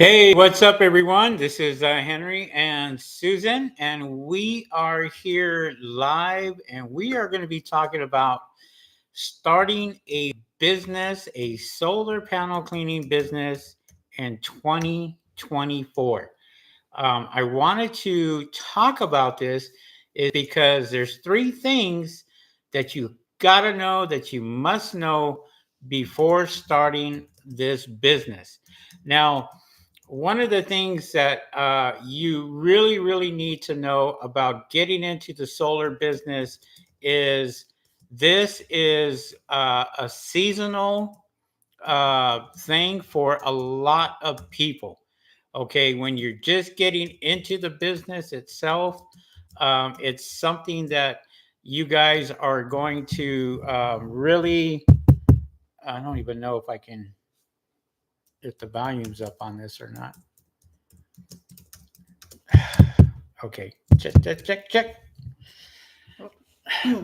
Hey, what's up, everyone? This is Henry and Susan, and we are here live, and we are going to be talking about starting a business, a solar panel cleaning business in 2024. I wanted to talk about this is because there's three things that you got to know, that you must know before starting this business. Now, one of the things that you really need to know about getting into the solar business is this is a seasonal thing for a lot of people. Okay, when you're just getting into the business itself, it's something that you guys are going to really. I don't even know if the volume's up on this or not. Okay, check.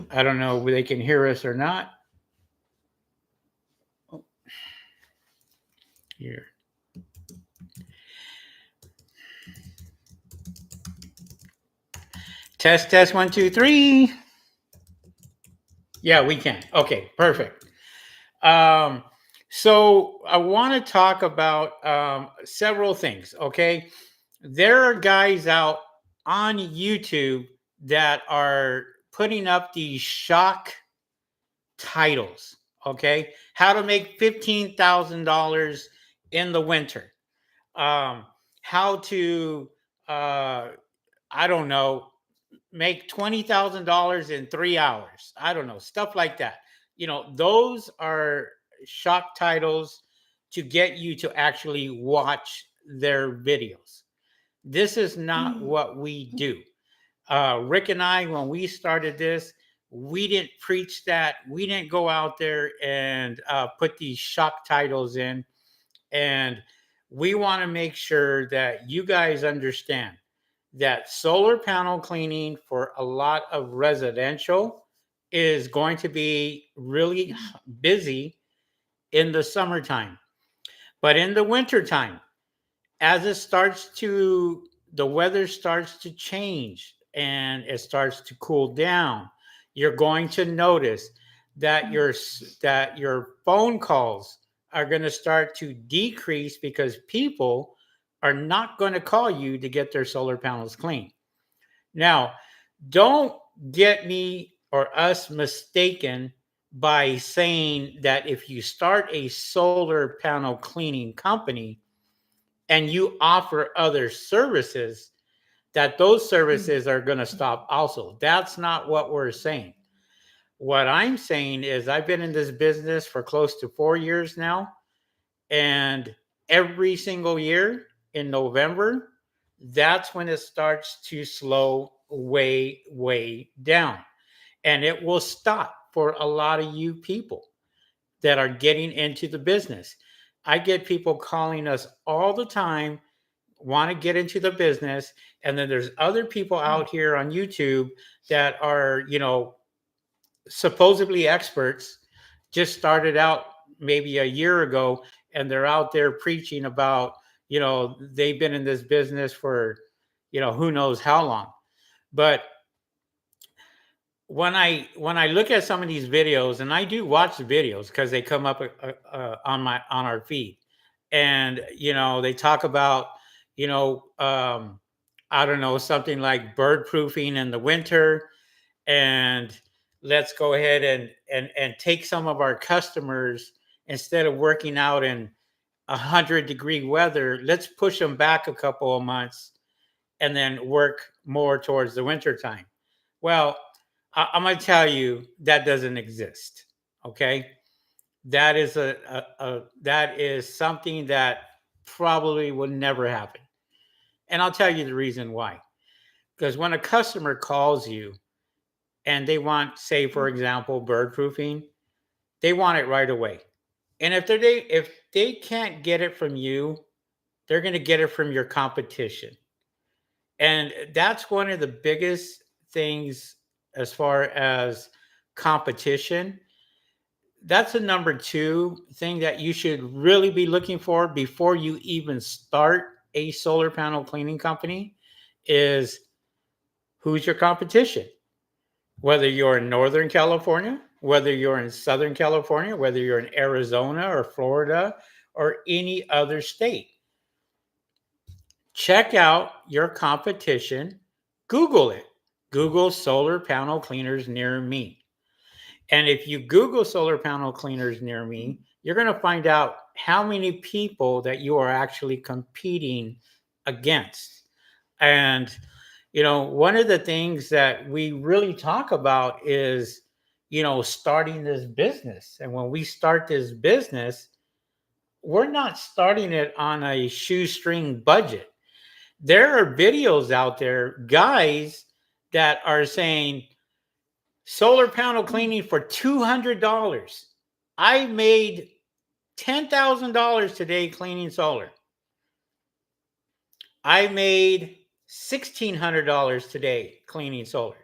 I don't know if they can hear us or not. Here. Test 1 2 3. Yeah, we can. Okay, perfect. So I want to talk about several things. Okay, there are guys out on YouTube that are putting up these shock titles. Okay, how to make $15,000 in the winter. Um, how to I don't know, make $20,000 in 3 hours. I don't know, stuff like that. Those are shock titles to get you to actually watch their videos. This is not what we do. Rick and I, when we started this, we didn't preach that. We didn't go out there and put these shock titles in. And we want to make sure that you guys understand that solar panel cleaning for a lot of residential is going to be really busy in the summertime. But in the wintertime, as the weather starts to change and it starts to cool down, you're going to notice that your phone calls are going to start to decrease because people are not going to call you to get their solar panels clean. Now, don't get me or us mistaken by saying that if you start a solar panel cleaning company and you offer other services, that those services are going to stop also. That's not what we're saying. What I'm saying is I've been in this business for close to 4 years now, and every single year in November, that's when it starts to slow way down. And it will stop for a lot of you people that are getting into the business. I get people calling us all the time, want to get into the business. And then there's other people out here on YouTube that are, supposedly experts, just started out maybe a year ago, and they're out there preaching about, they've been in this business for, who knows how long. But when I look at some of these videos, and I do watch the videos because they come up on our feed, and they talk about, I don't know, something like bird proofing in the winter, and let's go ahead and take some of our customers, instead of working out in 100-degree weather, let's push them back a couple of months and then work more towards the winter time. Well, I'm going to tell you that doesn't exist. Okay, that is that is something that probably will never happen, and I'll tell you the reason why. Because when a customer calls you and they want, say, for example, bird proofing, they want it right away. And if they can't get it from you, they're going to get it from your competition. And that's one of the biggest things as far as competition. that's a number two thing that you should really be looking for before you even start a solar panel cleaning company is who's your competition? Whether you're in Northern California, whether you're in Southern California, whether you're in Arizona or Florida or any other state. Check out your competition. Google it. Google solar panel cleaners near me. And if you Google solar panel cleaners near me, you're going to find out how many people that you are actually competing against. And, one of the things that we really talk about is, starting this business. And when we start this business, we're not starting it on a shoestring budget. There are videos out there, guys that are saying, solar panel cleaning for $200. I made $10,000 today cleaning solar. I made $1,600 today cleaning solar.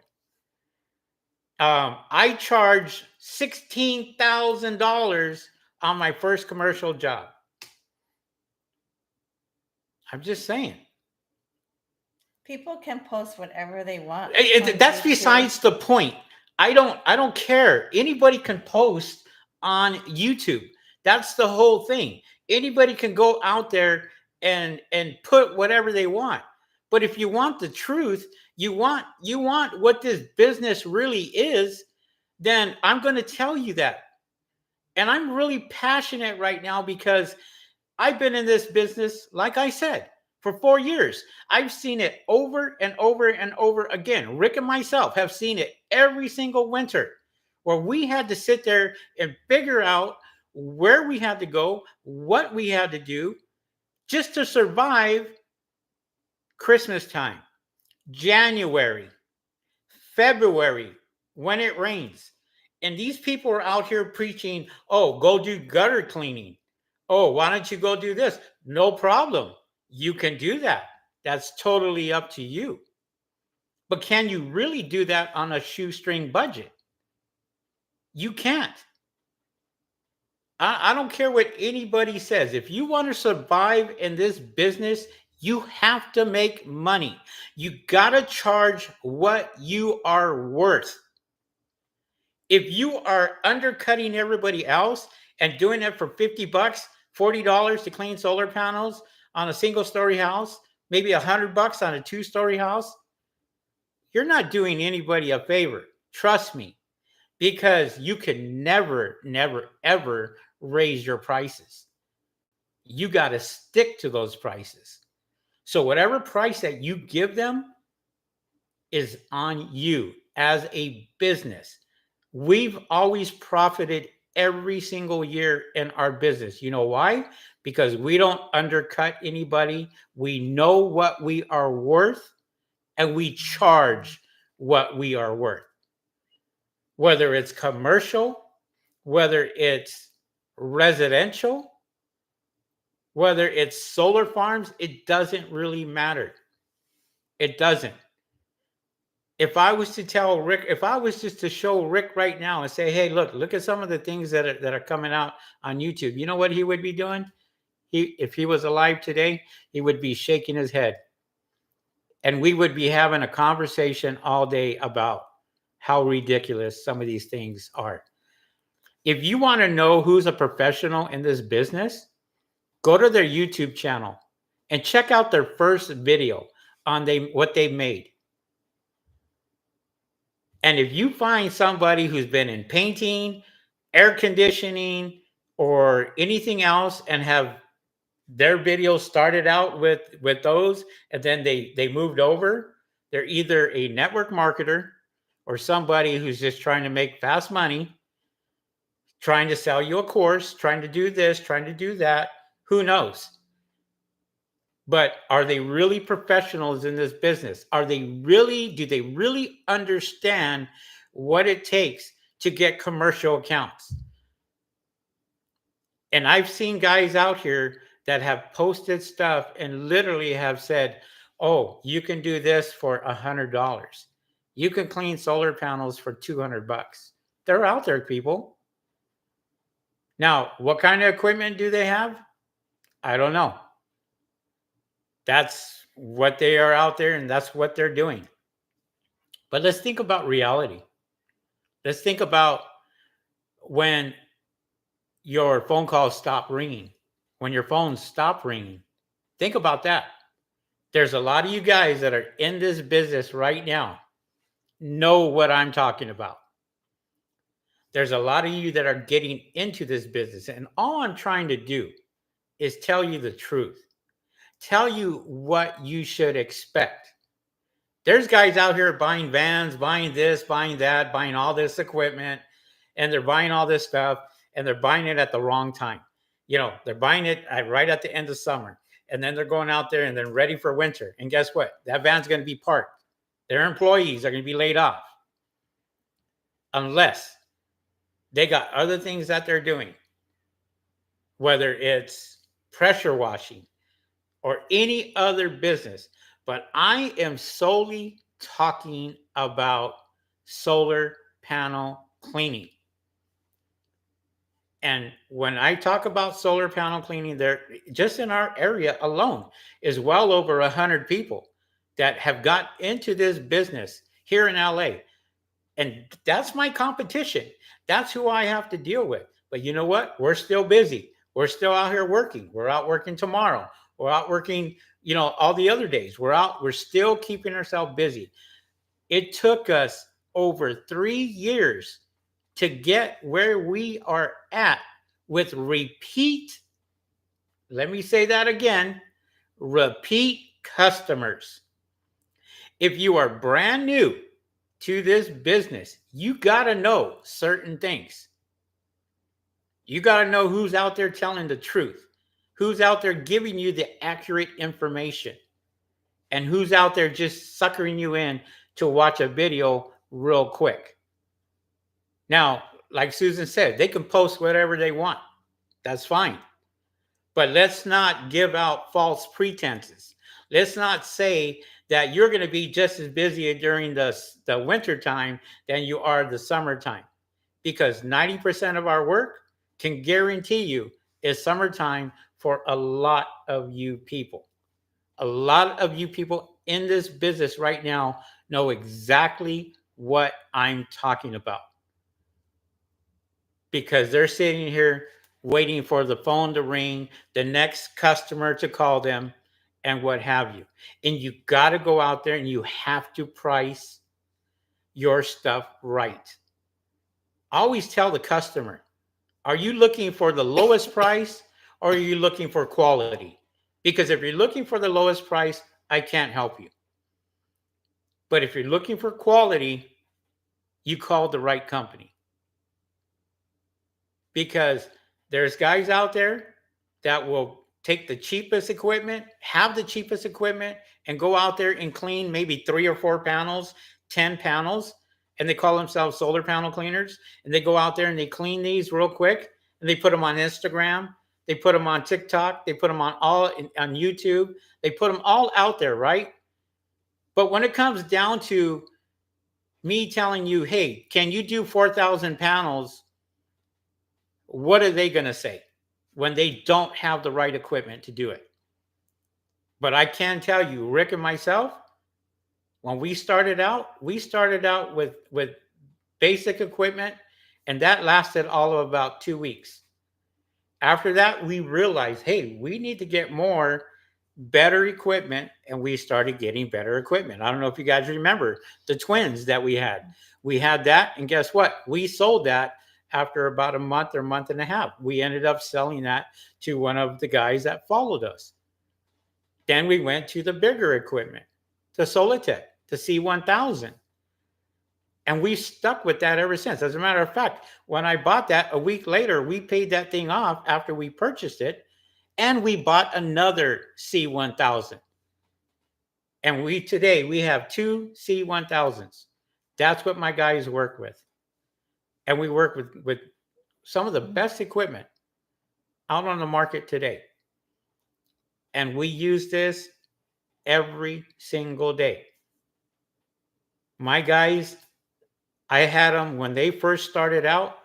I charged $16,000 on my first commercial job. I'm just saying. People can post whatever they want. That's besides the point. I don't care. Anybody can post on YouTube. That's the whole thing. Anybody can go out there and put whatever they want. But if you want the truth, you want what this business really is, then I'm going to tell you that. And I'm really passionate right now because I've been in this business, like I said, for 4 years. I've seen it over and over and over again. Rick and myself have seen it every single winter where we had to sit there and figure out where we had to go, what we had to do just to survive Christmas time, January, February, when it rains. And these people are out here preaching, oh, go do gutter cleaning. Oh, why don't you go do this? No problem. You can do that. That's totally up to you. But can you really do that on a shoestring budget? You can't. I don't care what anybody says. If you want to survive in this business, you have to make money. You got to charge what you are worth. If you are undercutting everybody else and doing it for $50, $40 to clean solar panels on a single story house, maybe $100 on a 2-story house, you're not doing anybody a favor. Trust me, because you can never, never, ever raise your prices. You got to stick to those prices. So whatever price that you give them is on you as a business. We've always profited every single year in our business. You know why? Because we don't undercut anybody. We know what we are worth and we charge what we are worth. Whether it's commercial, whether it's residential, whether it's solar farms, it doesn't really matter. It doesn't. If I was to tell Rick, if I was just to show Rick right now and say, hey, look at some of the things that are coming out on YouTube, you know what he would be doing? If he was alive today, he would be shaking his head. And we would be having a conversation all day about how ridiculous some of these things are. If you want to know who's a professional in this business, go to their YouTube channel and check out their first video on what they made. And if you find somebody who's been in painting, air conditioning, or anything else and have their videos started out with those and then they moved over, they're either a network marketer or somebody who's just trying to make fast money, trying to sell you a course, trying to do this, trying to do that. Who knows? But are they really professionals in this business? Do they really understand what it takes to get commercial accounts? And I've seen guys out here that have posted stuff and literally have said, oh, you can do this for $100. You can clean solar panels for $200. They're out there, people. Now, what kind of equipment do they have? I don't know. That's what they are out there and that's what they're doing. But let's think about reality. Let's think about when your phone calls stop ringing, when your phones stop ringing. Think about that. There's a lot of you guys that are in this business right now know what I'm talking about. There's a lot of you that are getting into this business, and all I'm trying to do is tell you the truth, tell you what you should expect. There's guys out here buying vans, buying this, buying that, buying all this equipment, and they're buying all this stuff, and they're buying it at the wrong time. They're buying it right at the end of summer, and then they're going out there and then ready for winter. And guess what? That van's going to be parked. Their employees are going to be laid off unless they got other things that they're doing, whether it's pressure washing or any other business. But I am solely talking about solar panel cleaning. And when I talk about solar panel cleaning, there just in our area alone is well over 100 people that have got into this business here in LA. And that's my competition. That's who I have to deal with. But you know what? We're still busy. We're still out here working. We're out working tomorrow. We're out working, all the other days. We're still keeping ourselves busy. It took us over 3 years to get where we are at with repeat, let me say that again, repeat customers. If you are brand new to this business, you got to know certain things. You got to know who's out there telling the truth, who's out there giving you the accurate information, and who's out there just suckering you in to watch a video real quick. Now, like Susan said, they can post whatever they want. That's fine. But let's not give out false pretenses. Let's not say that you're going to be just as busy during the winter time than you are the summertime. Because 90% of our work can guarantee you is summertime for a lot of you people. A lot of you people in this business right now know exactly what I'm talking about. Because they're sitting here waiting for the phone to ring, the next customer to call them, and what have you. And you got to go out there and you have to price your stuff right. Always tell the customer, are you looking for the lowest price or are you looking for quality? Because if you're looking for the lowest price, I can't help you. But if you're looking for quality, you called the right company. Because there's guys out there that will take the cheapest equipment, have the cheapest equipment, and go out there and clean maybe 3 or 4 panels, 10 panels, and they call themselves solar panel cleaners. And they go out there and they clean these real quick, and they put them on Instagram, they put them on TikTok, they put them on YouTube, they put them all out there, right? But when it comes down to me telling you, hey, can you do 4,000 panels? What are they going to say when they don't have the right equipment to do it? But I can tell you, Rick and myself, when we started out with basic equipment, and that lasted all of about 2 weeks. After that, we realized, hey, we need to get more better equipment, and we started getting better equipment. I don't know if you guys remember the twins that we had. We had that, and guess what? We sold that after about a month or month and a half. We ended up selling that to one of the guys that followed us. Then we went to the bigger equipment, the Solitech, the C1000. And we stuck with that ever since. As a matter of fact, when I bought that, a week later, we paid that thing off after we purchased it, and we bought another C1000. And today we have 2 C1000s. That's what my guys work with. And we work with some of the best equipment out on the market today. And we use this every single day. My guys, I had them when they first started out.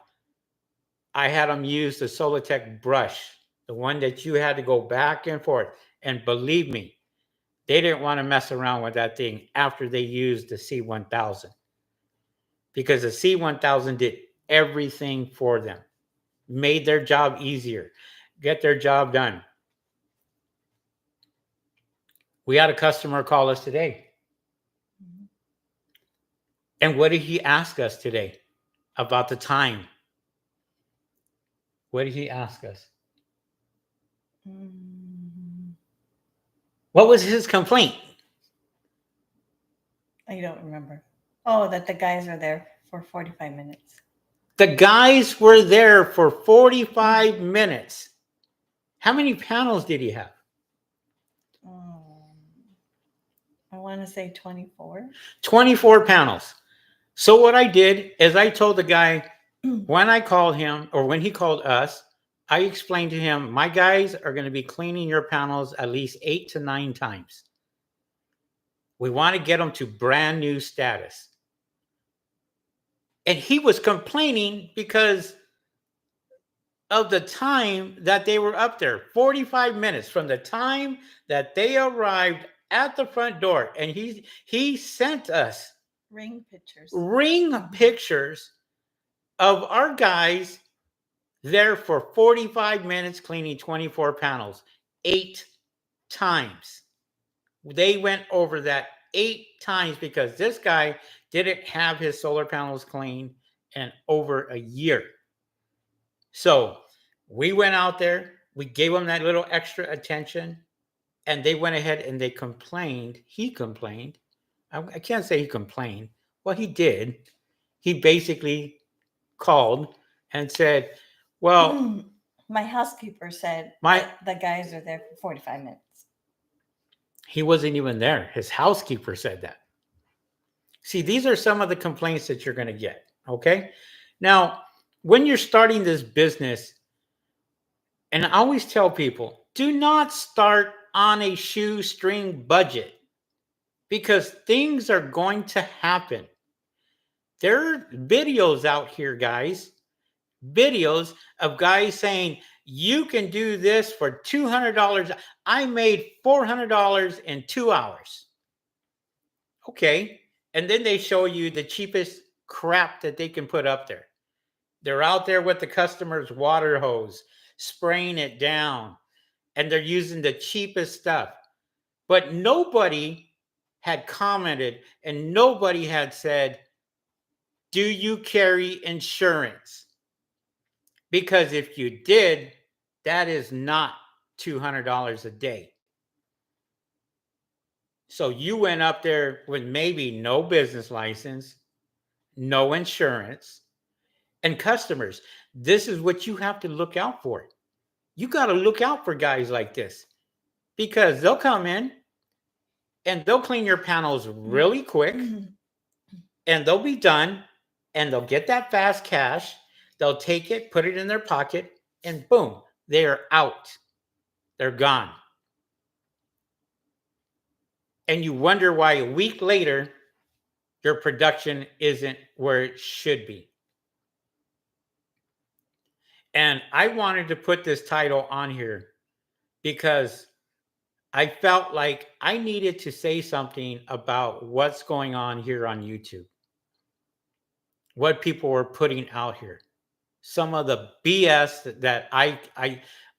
I had them use the Solitech brush, the one that you had to go back and forth. And believe me, they didn't want to mess around with that thing after they used the C1000 because the C1000 did everything for them, made their job easier, get their job done. We had a customer call us today. And what did he ask us today about the time? What did he ask us? What was his complaint? I don't remember. Oh, that the guys are there for 45 minutes. The guys were there for 45 minutes. How many panels did he have? I want to say 24. 24 panels. So what I did is I told the guy when I called him or when he called us, I explained to him, my guys are going to be cleaning your panels at least 8 to 9 times. We want to get them to brand new status. And he was complaining because of the time that they were up there. 45 minutes from the time that they arrived at the front door. And he sent us ring pictures of our guys there for 45 minutes cleaning 24 panels 8 times. They went over that 8 times because this guy didn't have his solar panels cleaned in over a year. So we went out there, we gave them that little extra attention, and they went ahead and they complained. He complained. I can't say he complained. Well, he did. He basically called and said, well, my housekeeper said the guys are there for 45 minutes. He wasn't even there. His housekeeper said that. See, these are some of the complaints that you're going to get. Okay. Now, when you're starting this business, and I always tell people, do not start on a shoestring budget because things are going to happen. There are videos out here, guys, videos of guys saying, you can do this for $200. I made $400 in 2 hours. Okay. And then they show you the cheapest crap that they can put up there. They're out there with the customer's water hose, spraying it down, and they're using the cheapest stuff. But nobody had commented and nobody had said, do you carry insurance? Because if you did, that is not $200 a day. So you went up there with maybe no business license, no insurance, and customers. This is what you have to look out for. You got to look out for guys like this because they'll come in and they'll clean your panels really quick and they'll be done and they'll get that fast cash. They'll take it, put it in their pocket, and boom, they're out. They're gone. And you wonder why a week later, your production isn't where it should be. And I wanted to put this title on here because I felt like I needed to say something about what's going on here on YouTube. What people were putting out here. Some of the BS that I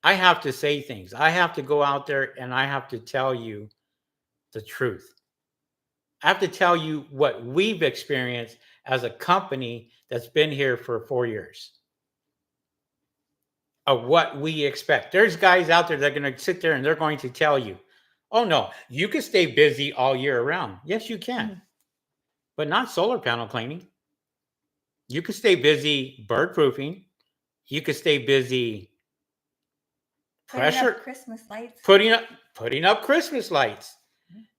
have to say things. I have to go out there and I have to tell you the truth. I have to tell you what we've experienced as a company that's been here for 4 years. Of what we expect. There's guys out there that are going to sit there and they're going to tell you, oh no, you can stay busy all year round. Yes, you can. But not solar panel cleaning. You can stay busy bird proofing. You can stay busy putting up Christmas lights. Putting up Christmas lights.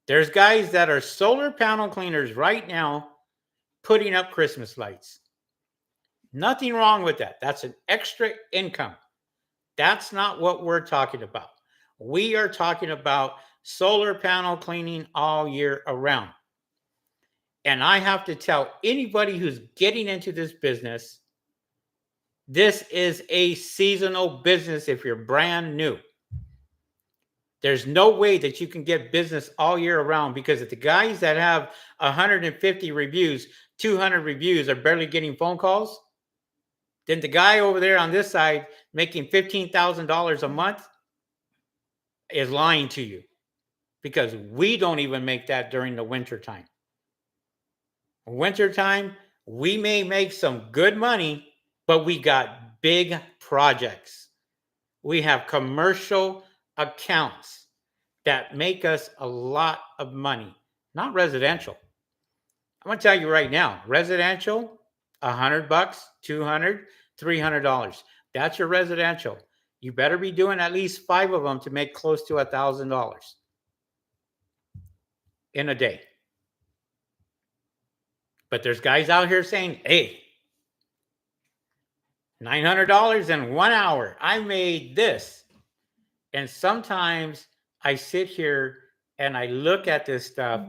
There's guys that are solar panel cleaners right now putting up Christmas lights. Nothing wrong with that. That's an extra income. That's not what we're talking about. We are talking about solar panel cleaning all year around. And I have to tell anybody who's getting into this business, This is a seasonal business if you're brand new. There's no way that you can get business all year around, because if the guys that have 150 reviews, 200 reviews are barely getting phone calls, then the guy over there on this side making $15,000 a month is lying to you, because we don't even make that during the winter time. Wintertime, we may make some good money, but we got big projects. We have commercial accounts that make us a lot of money, not residential. I'm going to tell you right now, residential, $100, 200, $300. That's your residential. You better be doing at least 5 of them to make close to $1,000 in a day. But there's guys out here saying, hey, $900 in 1 hour. I made this. And sometimes I sit here and I look at this stuff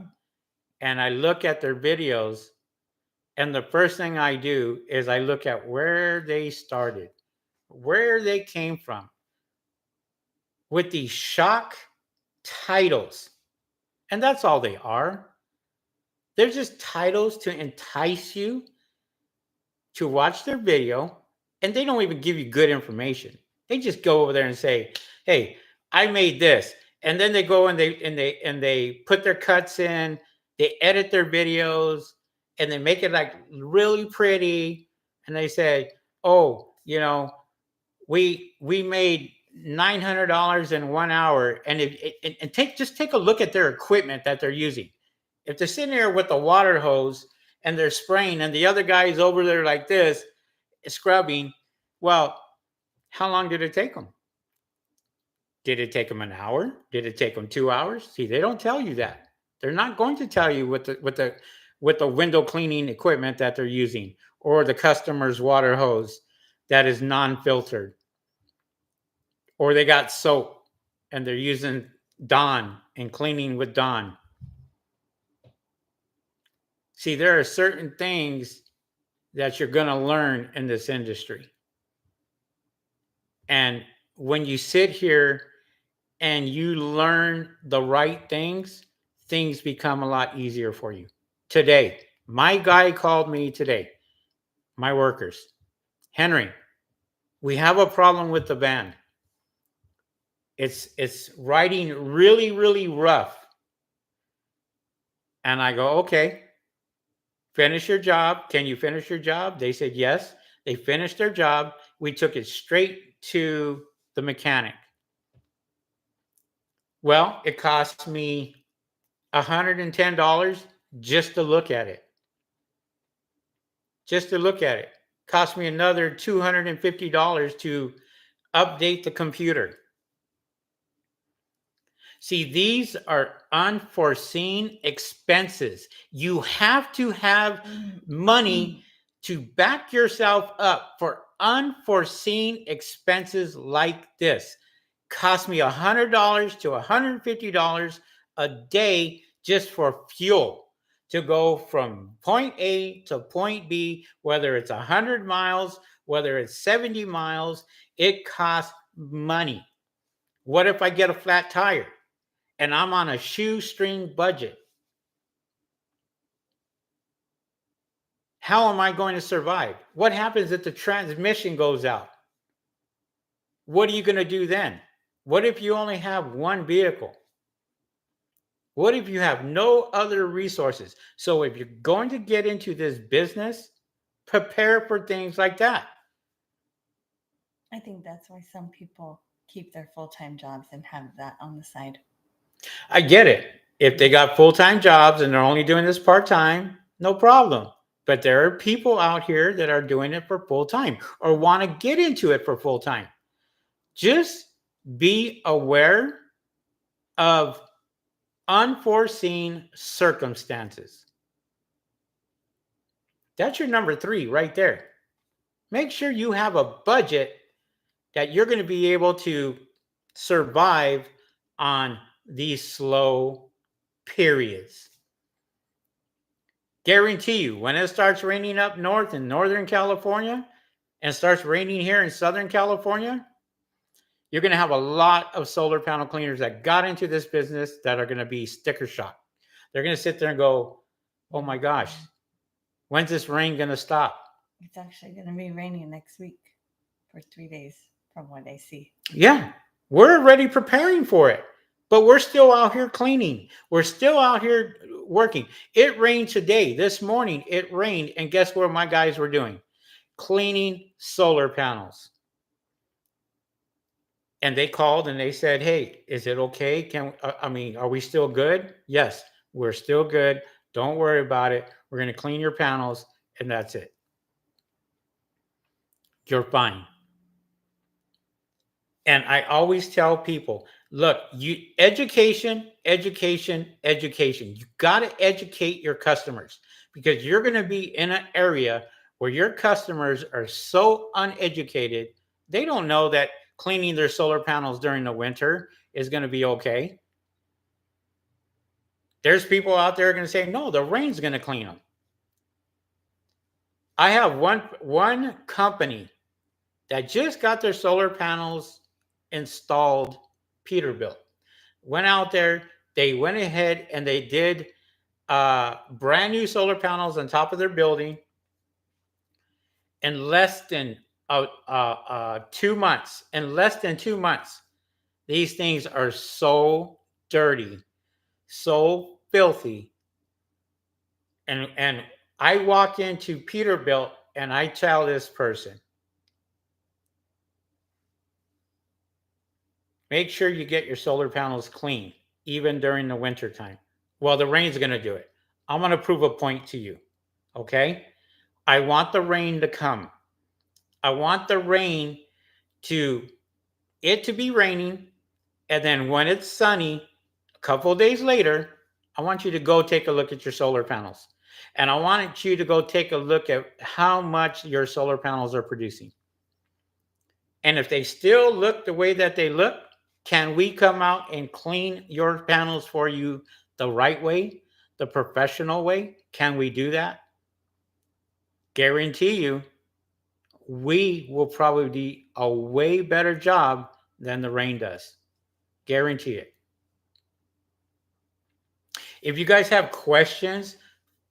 and I look at their videos. And the first thing I do is I look at where they started, where they came from, with these shock titles. And that's all they are. They're just titles to entice you to watch their video, and they don't even give you good information. They just go over there and say, hey, I made this. And then they go and they put their cuts in, they edit their videos, and they make it like really pretty. And they say, oh, you know, we made $900 in 1 hour. And just take a look at their equipment that they're using. If they're sitting there with a water hose and they're spraying, and the other guy's over there like this, scrubbing, well, how long did it take them? Did it take them an hour? Did it take them 2 hours? See, they don't tell you that. They're not going to tell you with the window cleaning equipment that they're using, or the customer's water hose that is non-filtered, or they got soap and they're using Dawn and cleaning with Dawn. See, there are certain things that you're going to learn in this industry. And when you sit here and you learn the right things, things become a lot easier for you. Today, my guy called me today, my workers. Henry, we have a problem with the band. It's riding really, really rough. And I go, okay, finish your job. Can you finish your job? They said yes. They finished their job. We took it straight to the mechanic. Well, it cost me $110 just to look at it. Just to look at it. Cost me another $250 to update the computer. See, these are unforeseen expenses. You have to have money to back yourself up for unforeseen expenses like this. Cost me $100 to $150 a day just for fuel to go from point A to point B, whether it's 100 miles, whether it's 70 miles, it costs money. What if I get a flat tire and I'm on a shoestring budget? How am I going to survive? What happens if the transmission goes out? What are you going to do then? What if you only have one vehicle? What if you have no other resources? So if you're going to get into this business, prepare for things like that. I think that's why some people keep their full-time jobs and have that on the side. I get it. If they got full-time jobs and they're only doing this part-time, no problem. But there are people out here that are doing it for full-time or want to get into it for full-time. Just be aware of unforeseen circumstances. That's your number 3 right there. Make sure you have a budget that you're going to be able to survive on these slow periods. Guarantee you, when it starts raining up north in Northern California and starts raining here in Southern California, you're going to have a lot of solar panel cleaners that got into this business that are going to be sticker shock. They're going to sit there and go, oh my gosh, when's this rain going to stop? It's actually going to be raining next week for 3 days from what I see. Yeah, we're already preparing for it, but we're still out here cleaning. We're still out here working. It rained today. This morning, it rained. And guess what my guys were doing? Cleaning solar panels. And they called and they said, hey, is it okay? Are we still good? Yes, we're still good. Don't worry about it. We're going to clean your panels and that's it. You're fine. And I always tell people, look, education. You got to educate your customers because you're going to be in an area where your customers are so uneducated. They don't know that cleaning their solar panels during the winter is going to be okay. There's people out there going to say, no, the rain's going to clean them. I have one company that just got their solar panels installed, Peterbilt. Went out there, they went ahead and they did brand new solar panels on top of their building in less than 2 months. In less than 2 months, these things are so dirty, so filthy. And I walk into Peterbilt and I tell this person, make sure you get your solar panels clean, even during the winter time. Well, the rain's going to do it. I'm going to prove a point to you. Okay? I want the rain to come. I want the rain to be raining. And then when it's sunny, a couple of days later, I want you to go take a look at your solar panels. And I want you to go take a look at how much your solar panels are producing. And if they still look the way that they look, can we come out and clean your panels for you the right way, the professional way? Can we do that? Guarantee you, we will probably do a way better job than the rain does. Guarantee it. If you guys have questions,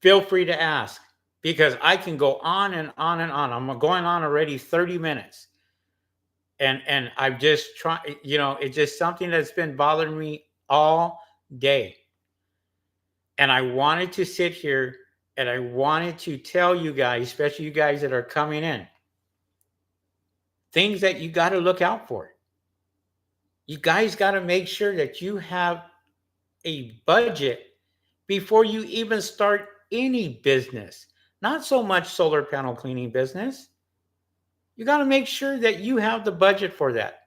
feel free to ask because I can go on and on and on. I'm going on already 30 minutes. And I've just tried, it's just something that's been bothering me all day. And I wanted to sit here and I wanted to tell you guys, especially you guys that are coming in, things that you got to look out for. You guys got to make sure that you have a budget before you even start any business. Not so much solar panel cleaning business. You got to make sure that you have the budget for that.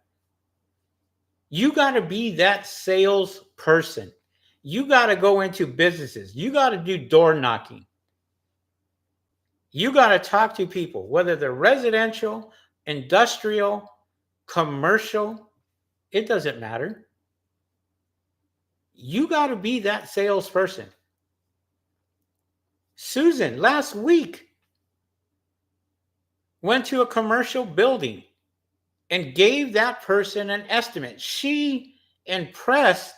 You got to be that salesperson. You got to go into businesses. You got to do door knocking. You got to talk to people, whether they're residential, industrial, commercial, it doesn't matter. You got to be that salesperson. Susan, last week, went to a commercial building and gave that person an estimate. She impressed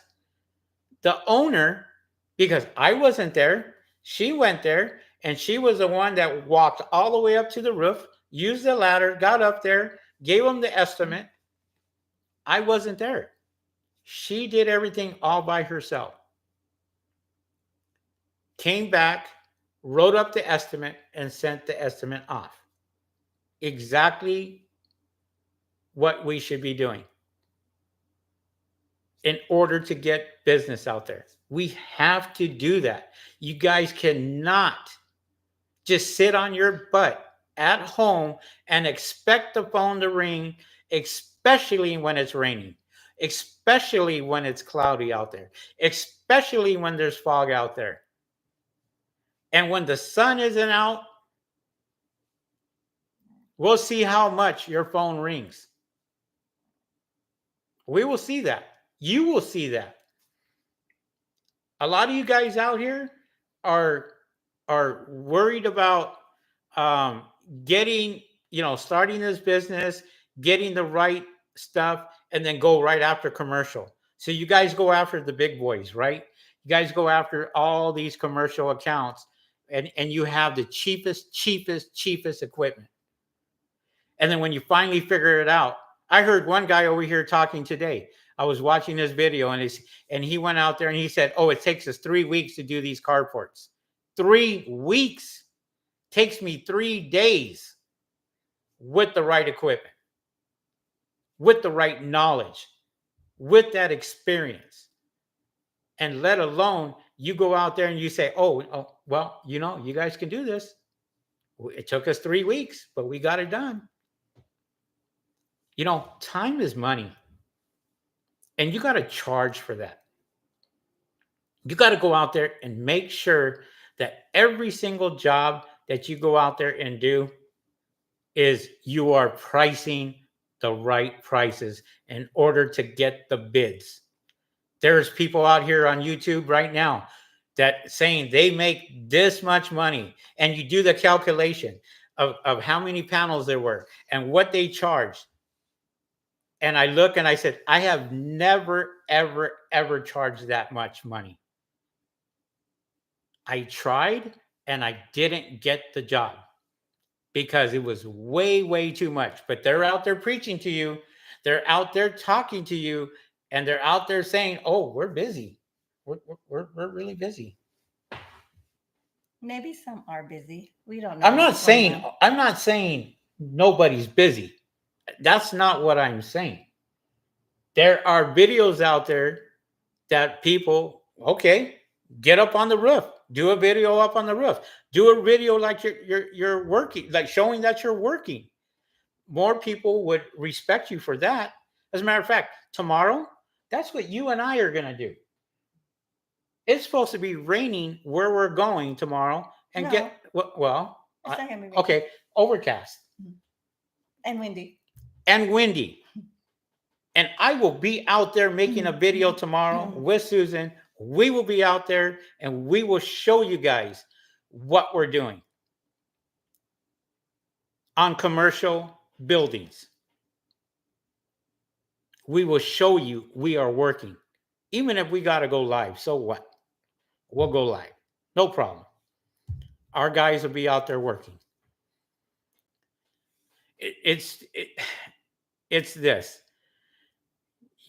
the owner because I wasn't there. She went there and she was the one that walked all the way up to the roof, used the ladder, got up there, gave him the estimate. I wasn't there. She did everything all by herself. Came back, wrote up the estimate, and sent the estimate off. Exactly what we should be doing in order to get business out there. We have to do that. You guys cannot just sit on your butt at home and expect the phone to ring, especially when it's raining, especially when it's cloudy out there, especially when there's fog out there. And when the sun isn't out, we'll see how much your phone rings. We will see that. You will see that. A lot of you guys out here are worried about getting starting this business, getting the right stuff, and then go right after commercial. So you guys go after the big boys, right? You guys go after all these commercial accounts, and you have the cheapest equipment. And then when you finally figure it out, I heard one guy over here talking today. I was watching this video, and he went out there and he said, "Oh, it takes us 3 weeks to do these carports. 3 weeks takes me 3 days with the right equipment, with the right knowledge, with that experience. And let alone you go out there and you say, oh, well, you guys can do this. It took us 3 weeks, but we got it done." Time is money, and you got to charge for that. You got to go out there and make sure that every single job that you go out there and do is you are pricing the right prices in order to get the bids. There's people out here on YouTube right now that saying they make this much money, and you do the calculation of how many panels there were and what they charged. And I look and I said, I have never, ever charged that much money. I tried and I didn't get the job because it was way, way too much. But they're out there preaching to you. They're out there talking to you, and they're out there saying, "Oh, we're busy. We're really busy." Maybe some are busy. We don't know. I'm not saying nobody's busy. That's not what I'm saying. There are videos out there that people, okay, get up on the roof, do a video up on the roof, do a video like you're working, like showing that you're working. More people would respect you for that. As a matter of fact, tomorrow, that's what you and I are going to do. It's supposed to be raining where we're going tomorrow, and okay, overcast and windy. And I will be out there making a video tomorrow with Susan. We will be out there and we will show you guys what we're doing on commercial buildings. We will show you we are working. Even if we got to go live, so what? We'll go live. No problem. Our guys will be out there working. It's this.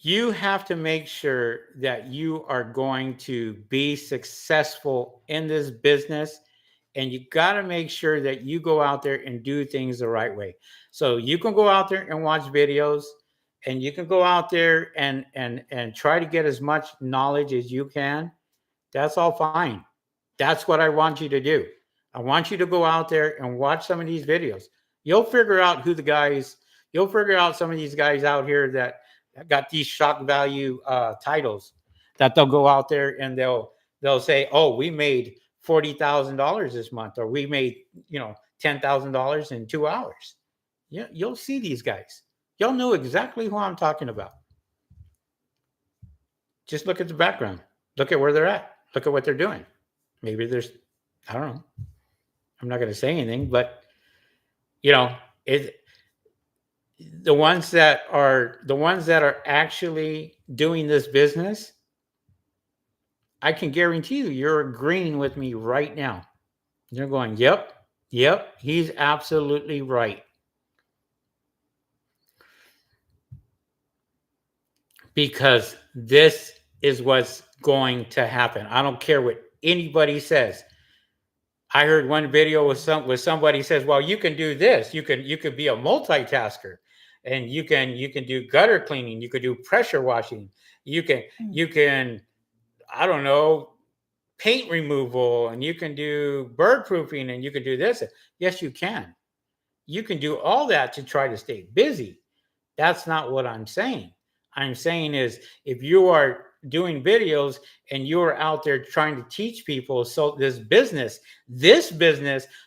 You have to make sure that you are going to be successful in this business, and you got to make sure that you go out there and do things the right way. So you can go out there and watch videos, and you can go out there and try to get as much knowledge as you can. That's all fine. That's what I want you to do. I want you to go out there and watch some of these videos. You'll figure out you'll figure out some of these guys out here that got these shock value titles that they'll go out there and they'll say, "Oh, we made $40,000 this month," or "We made $10,000 in 2 hours." Yeah, you'll see these guys. You'll know exactly who I'm talking about. Just look at the background. Look at where they're at. Look at what they're doing. Maybe there's, I don't know. I'm not going to say anything, but the ones that are actually doing this business, I can guarantee you're agreeing with me right now. You're going, yep, he's absolutely right. Because this is what's going to happen. I don't care what anybody says. I heard one video with somebody says, "Well, you can do this. You could be a multitasker, and you can do gutter cleaning. You could do pressure washing. You can, I don't know, paint removal, and you can do bird proofing, and you can do this." Yes, you can. You can do all that to try to stay busy. That's not what I'm saying. I'm saying is, if you are doing videos and you're out there trying to teach people, so this business,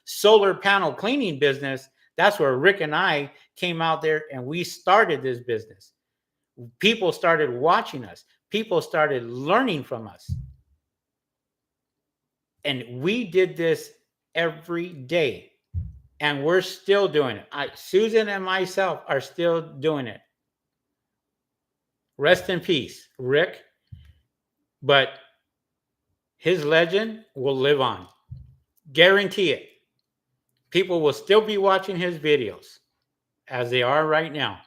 solar panel cleaning business, that's where Rick and I came out there and we started this business. People started watching us. People started learning from us. And we did this every day. And we're still doing it. Susan and myself are still doing it. Rest in peace, Rick. But his legend will live on. Guarantee it. People will still be watching his videos as they are right now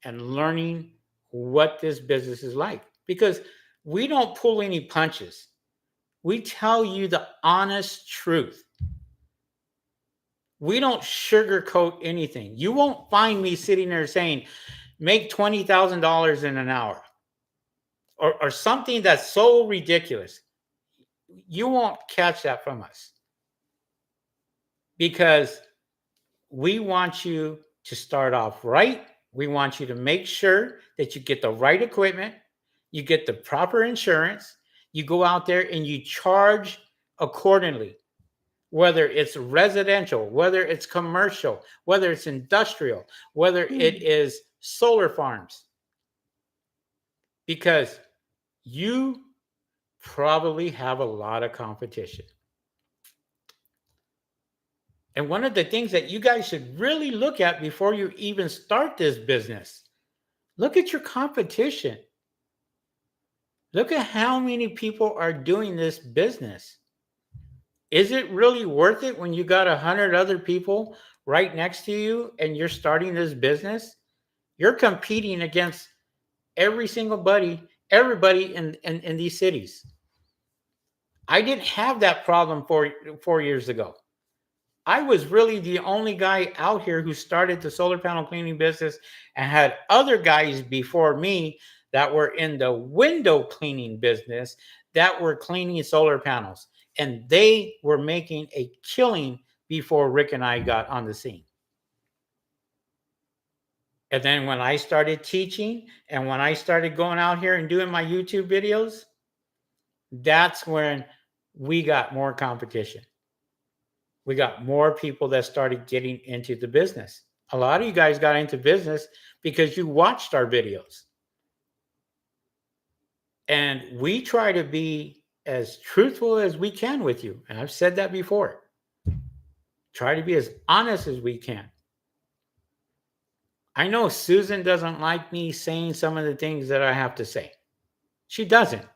and learning what this business is like, because we don't pull any punches. We tell you the honest truth. We don't sugarcoat anything. You won't find me sitting there saying, make $20,000 in an hour or something that's so ridiculous. You won't catch that from us, because we want you to start off right. We want you to make sure that you get the right equipment, you get the proper insurance, you go out there and you charge accordingly, whether it's residential, whether it's commercial, whether it's industrial, whether it is solar farms, because you probably have a lot of competition. And one of the things that you guys should really look at before you even start this business, look at your competition. Look at how many people are doing this business. Is it really worth it when you got 100 other people right next to you and you're starting this business? You're competing against everybody in these cities. I didn't have that problem 4 years ago. I was really the only guy out here who started the solar panel cleaning business, and had other guys before me that were in the window cleaning business that were cleaning solar panels. And they were making a killing before Rick and I got on the scene. And then when I started teaching and when I started going out here and doing my YouTube videos, that's when we got more competition. We got more people that started getting into the business. A lot of you guys got into business because you watched our videos. And we try to be as truthful as we can with you. And I've said that before. Try to be as honest as we can. I know Susan doesn't like me saying some of the things that I have to say. She doesn't.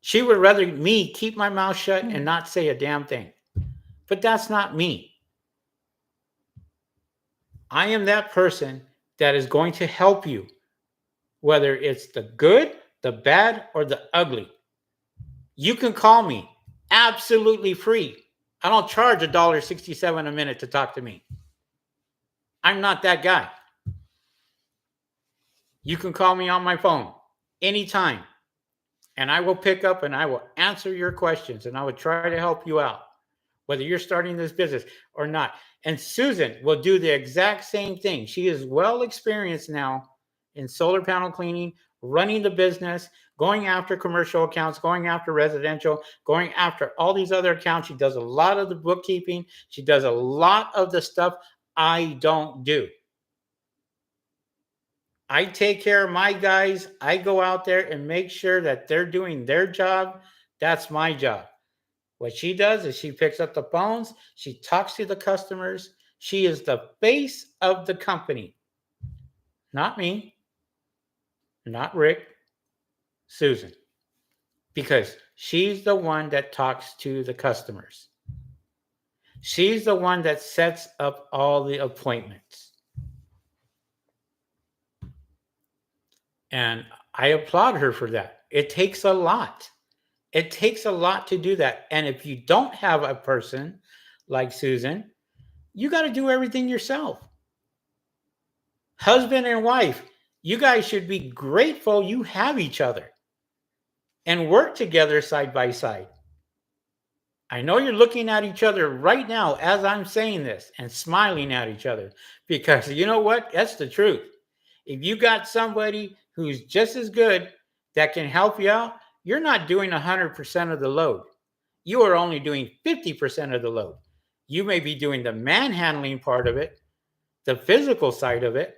She would rather me keep my mouth shut and not say a damn thing. But that's not me. I am that person that is going to help you, whether it's the good, the bad, or the ugly. You can call me absolutely free. I don't charge $1.67 a minute to talk to me. I'm not that guy. You can call me on my phone anytime, and I will pick up and I will answer your questions, and I will try to help you out, whether you're starting this business or not. And Susan will do the exact same thing. She is well experienced now in solar panel cleaning, running the business, going after commercial accounts, going after residential, going after all these other accounts. She does a lot of the bookkeeping. She does a lot of the stuff I don't do. I take care of my guys. I go out there and make sure that they're doing their job. That's my job. What she does is she picks up the phones. She talks to the customers. She is the face of the company. Not me, not Rick, Susan. Because she's the one that talks to the customers. She's the one that sets up all the appointments. And I applaud her for that. It takes a lot. It takes a lot to do that. And if you don't have a person like Susan, you got to do everything yourself. Husband and wife, you guys should be grateful you have each other and work together side by side. I know you're looking at each other right now as I'm saying this and smiling at each other, because you know what? That's the truth. If you got somebody who's just as good that can help you out, you're not doing 100% of the load. You are only doing 50% of the load. You may be doing the manhandling part of it, the physical side of it,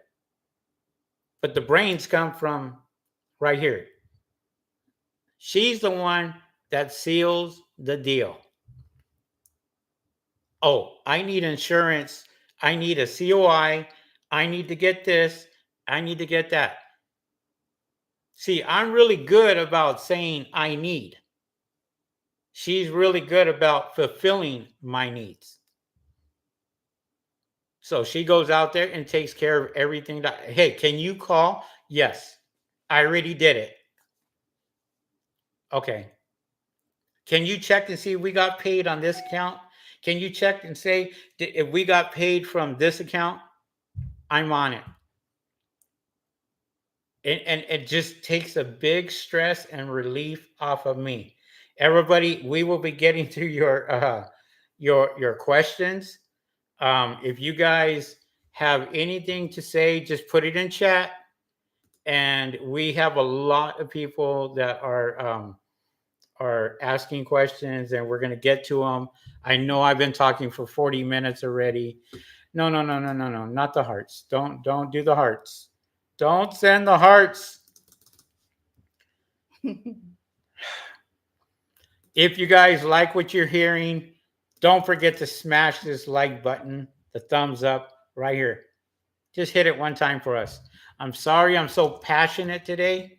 but the brains come from right here. She's the one that seals the deal. Oh, I need insurance. I need a COI. I need to get this. I need to get that. See, I'm really good about saying I need. She's really good about fulfilling my needs. So she goes out there and takes care of everything. Hey, can you call? Yes, I already did it. Okay. Can you check and see if we got paid on this account? Can you check and say if we got paid from this account? I'm on it. And it just takes a big stress and relief off of me. Everybody, we will be getting to your questions. If you guys have anything to say, just put it in chat. And we have a lot of people that are asking questions, and we're going to get to them. I know I've been talking for 40 minutes already. No, not the hearts. Don't do the hearts. Don't send the hearts. If you guys like what you're hearing, don't forget to smash this like button, the thumbs up right here. Just hit it one time for us. I'm sorry I'm so passionate today,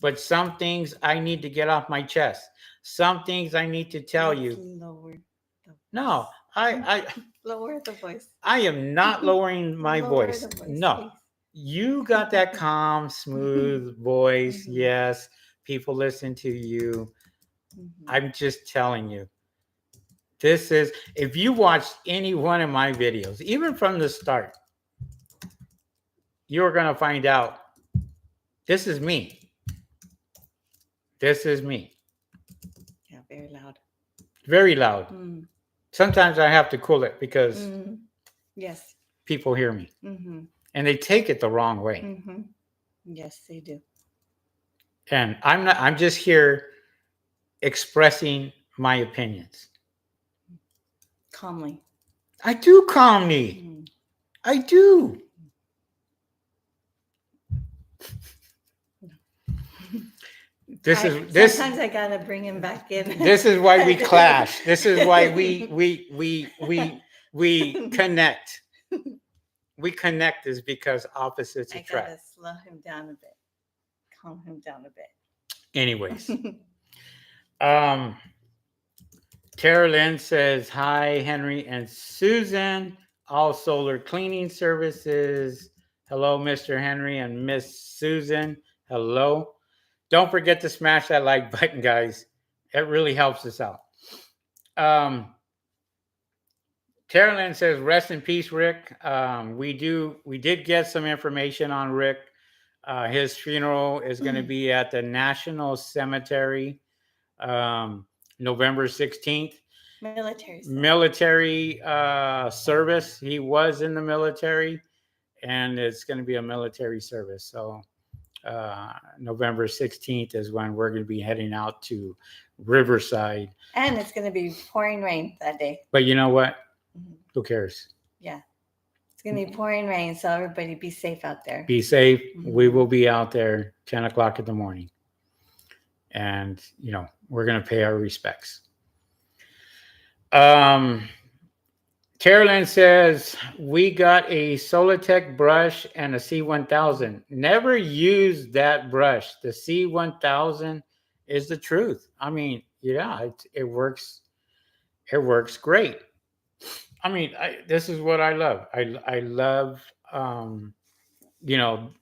but some things I need to get off my chest. Some things I need to tell you. Lower the voice. No, I lower the voice. I am not lowering my voice. No. Please. You got that calm, smooth voice. Yes, people listen to you. I'm just telling you. This is, if you watched any one of my videos, even from the start, you're going to find out this is me. This is me. Yeah, very loud. Very loud. Sometimes I have to cool it because yes, people hear me. And they take it the wrong way. Yes, they do. And I'm just here expressing my opinions. Calmly. I do calmly. I do. Sometimes I gotta bring him back in. This is why we clash. This is why we connect. We connect is because opposites attract. I gotta slow him down a bit, calm him down a bit. Anyways, Tara Lynn says, hi, Henry and Susan, all solar cleaning services. Hello, Mr. Henry and Miss Susan. Hello. Don't forget to smash that like button, guys. It really helps us out. Tara Lynn says, rest in peace, Rick. We did get some information on Rick. His funeral is going to be at the National Cemetery, November 16th. Military service. He was in the military, and it's going to be a military service. So November 16th is when we're going to be heading out to Riverside. And it's going to be pouring rain that day. But you know what? Who cares? Yeah. It's going to be pouring rain, so everybody be safe out there. Be safe. We will be out there 10 o'clock in the morning. And, we're going to pay our respects. Carolyn says, we got a Solitech brush and a C1000. Never used that brush. The C1000 is the truth. I mean, yeah, it works. It works great. I mean, this is what I love. I love,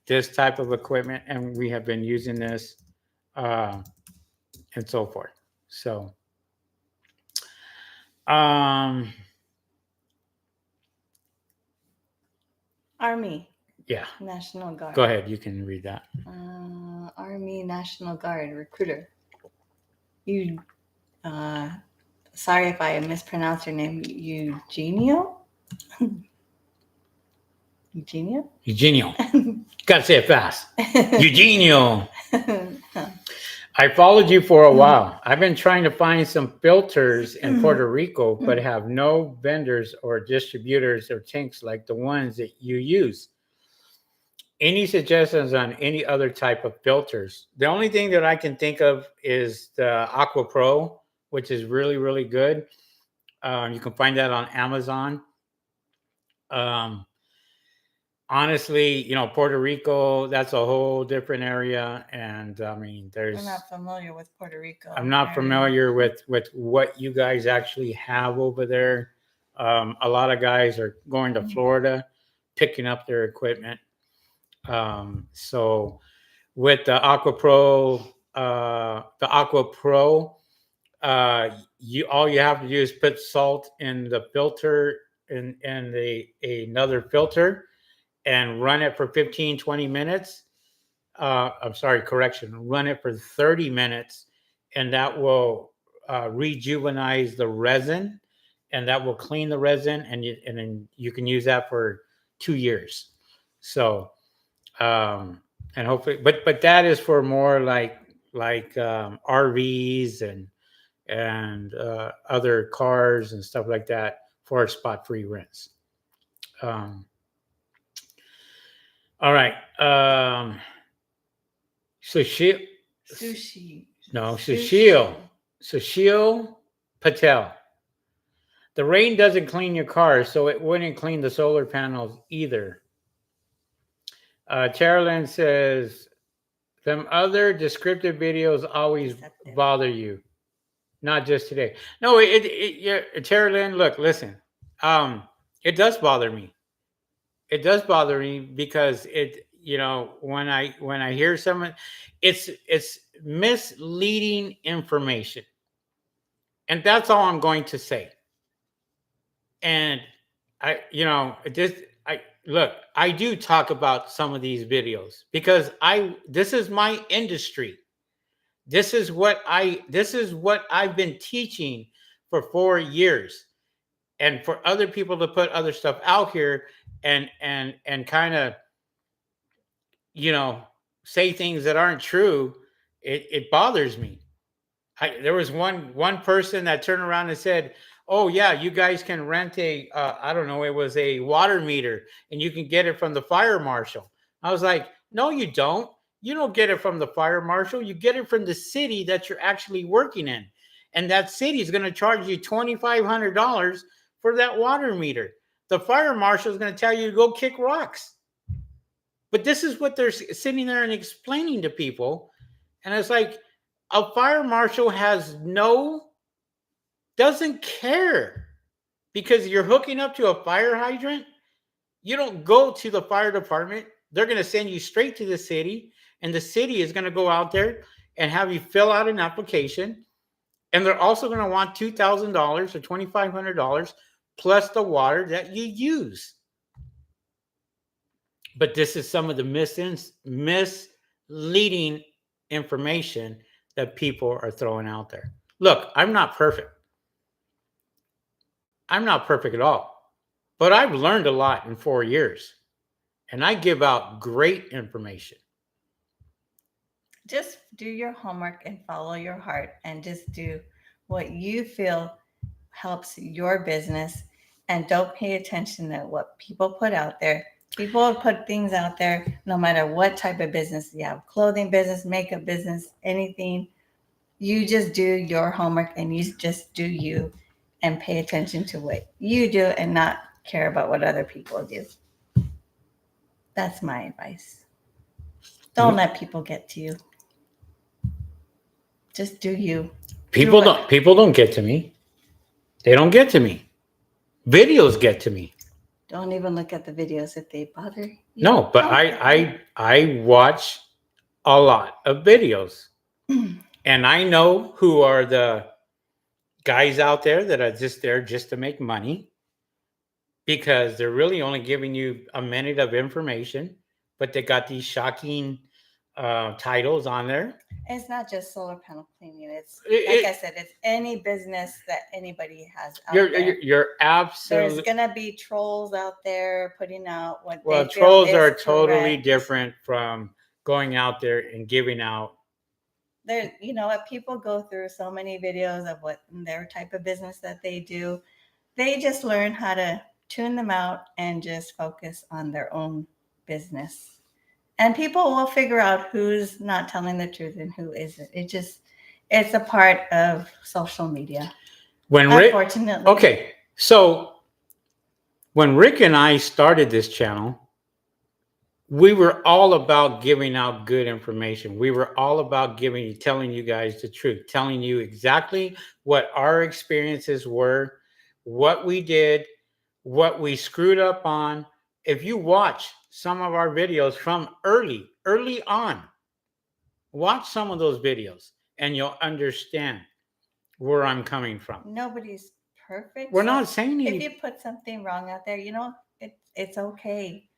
this type of equipment, and we have been using this and so forth. So, Army. Yeah. National Guard. Go ahead. You can read that. Army National Guard recruiter. You, sorry if I mispronounced your name. Eugenio? Eugenio? Eugenio. Gotta say it fast. Eugenio. I followed you for a while. I've been trying to find some filters in Puerto Rico, but have no vendors or distributors or tanks like the ones that you use. Any suggestions on any other type of filters? The only thing that I can think of is the Aqua Pro, which is really, really good. You can find that on Amazon. Um, Honestly, Puerto Rico, that's a whole different area. And I mean, We're not familiar with Puerto Rico. I'm not familiar with what you guys actually have over there. A lot of guys are going to Florida, picking up their equipment. So with the Aqua Pro, you all you have to do is put salt in the filter in another filter and run it for 15-20 minutes. I'm sorry, correction, run it for 30 minutes, and that will rejuvenize the resin, and that will clean the resin, and then you can use that for 2 years. So, and hopefully, but that is for more like RVs and other cars and stuff like that for spot free rents. Um, all right. Sushi. Sushi. No, Sushil Patel. The rain doesn't clean your car, so it wouldn't clean the solar panels either. Carolyn says, them other descriptive videos always bother you, not just today. No, Carolyn, look, listen. It does bother me. It does bother me because when I hear someone, it's misleading information. And that's all I'm going to say. And I do talk about some of these videos because this is my industry. This is what I've been teaching for 4 years. And for other people to put other stuff out here and kind of, say things that aren't true, it bothers me. There was one person that turned around and said, "Oh yeah, you guys can rent I don't know, it was a water meter, and you can get it from the fire marshal." I was like, "No, you don't. You don't get it from the fire marshal. You get it from the city that you're actually working in, and that city is going to charge you $2,500 for that water meter. The fire marshal is going to tell you to go kick rocks." But this is what they're sitting there and explaining to people, and it's like, a fire marshal doesn't care because you're hooking up to a fire hydrant. You don't go to the fire department. They're going to send you straight to the city, and the city is going to go out there and have you fill out an application. And they're also going to want $2,000 or $2,500 plus the water that you use. But this is some of the misleading information that people are throwing out there. Look, I'm not perfect. I'm not perfect at all. But I've learned a lot in 4 years. And I give out great information. Just do your homework and follow your heart and just do what you feel helps your business. And don't pay attention to what people put out there. People will put things out there no matter what type of business you have, clothing business, makeup business, anything. You just do your homework and you just do you and pay attention to what you do and not care about what other people do. That's my advice. Don't let people get to you. Just do you. People don't get to me. They don't get to me. Videos get to me. Don't even look at the videos if they bother you. No, but I watch a lot of videos. And I know who are the guys out there that are just there just to make money, because they're really only giving you a minute of information, but they got these shocking titles on there. It's not just solar panel cleaning. Like I said, it's any business that anybody has out there. You're absolutely. There's gonna be trolls out there putting out what. Well, trolls are totally different from going out there and giving out. There, what people go through so many videos of what their type of business that they do. They just learn how to tune them out and just focus on their own business. And people will figure out who's not telling the truth and who isn't. It's a part of social media. When Rick, Unfortunately. okay, so when Rick and I started this channel, we were all about giving out good information. We were all about telling you guys the truth, telling you exactly what our experiences were, what we did, what we screwed up on. If you watch some of our videos from early on, watch some of those videos and you'll understand where I'm coming from. Nobody's perfect. We're So not saying if any, you put something wrong out there, it's okay.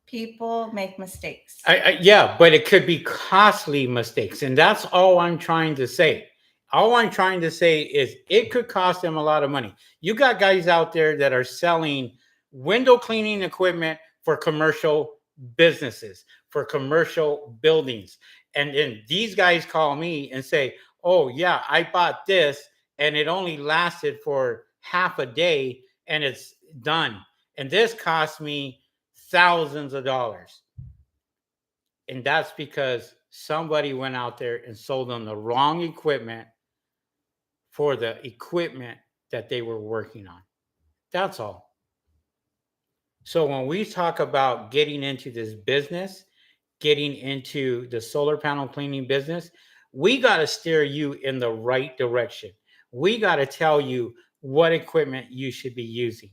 People make mistakes. yeah, but it could be costly mistakes. And that's all I'm trying to say. All I'm trying to say is it could cost them a lot of money. You got guys out there that are selling window cleaning equipment for commercial businesses, for commercial buildings. And then these guys call me and say, oh, yeah, I bought this and it only lasted for half a day and it's done. And this cost me thousands of dollars. And that's because somebody went out there and sold them the wrong equipment for the equipment that they were working on. That's all. So when we talk about getting into this business, getting into the solar panel cleaning business, we got to steer you in the right direction. We got to tell you what equipment you should be using.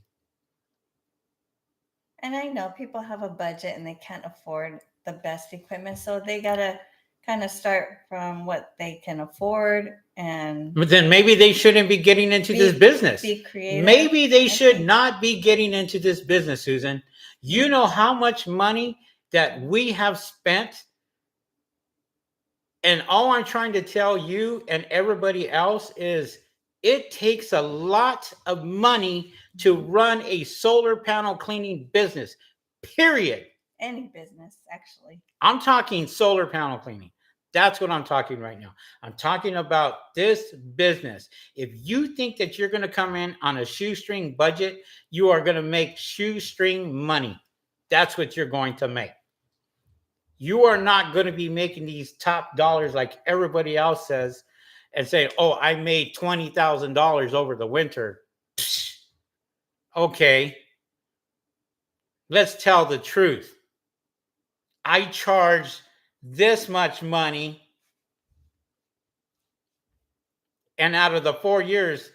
And I know people have a budget and they can't afford the best equipment, so they gotta kind of start from what they can afford and But then maybe they shouldn't be getting into this business. Be creative. Maybe they should not be getting into this business, Susan. You know how much money that we have spent? And all I'm trying to tell you and everybody else is it takes a lot of money to run a solar panel cleaning business, period. Any business, actually. I'm talking solar panel cleaning. That's what I'm talking right now. I'm talking about this business. If you think that you're going to come in on a shoestring budget, you are going to make shoestring money. That's what you're going to make. You are not going to be making these top dollars like everybody else says and say, oh, I made $20,000 over the winter. Psh, okay. Let's tell the truth. I charge this much money. And out of the 4 years,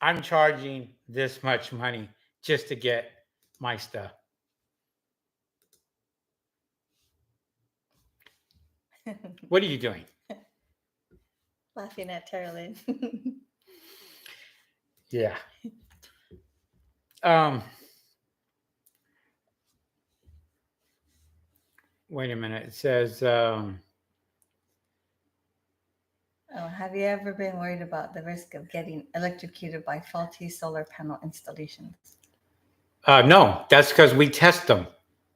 I'm charging this much money just to get my stuff. What are you doing? Laughing at Terlin. Yeah. Wait a minute. It says, have you ever been worried about the risk of getting electrocuted by faulty solar panel installations? no, that's because we test them.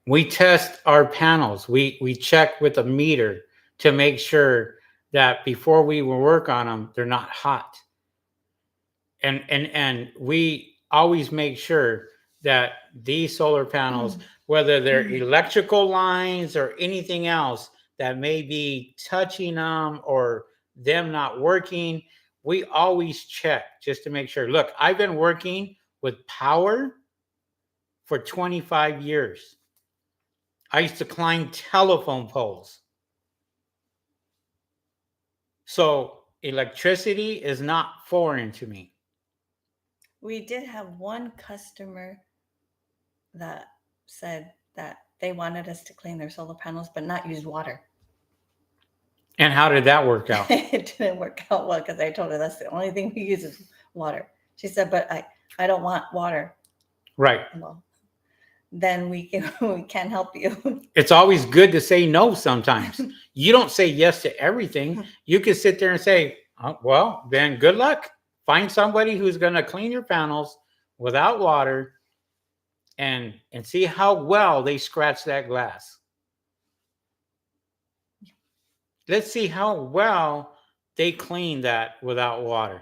We test our panels. We check with a meter to make sure that before we work on them, they're not hot. And we always make sure that these solar panels, whether they're electrical lines or anything else that may be touching them or them not working, we always check just to make sure. Look, I've been working with power for 25 years. I used to climb telephone poles. So electricity is not foreign to me. We did have one customer that said that they wanted us to clean their solar panels but not use water. And how did that work out? It didn't work out well because I told her that's the only thing we use is water. She said, but I don't want water. Right. Well, then we can't help you. It's always good to say no sometimes. You don't say yes to everything. You can sit there and say, oh, well, then good luck. Find somebody who's going to clean your panels without water and see how well they scratch that glass. Let's see how well they clean that without water.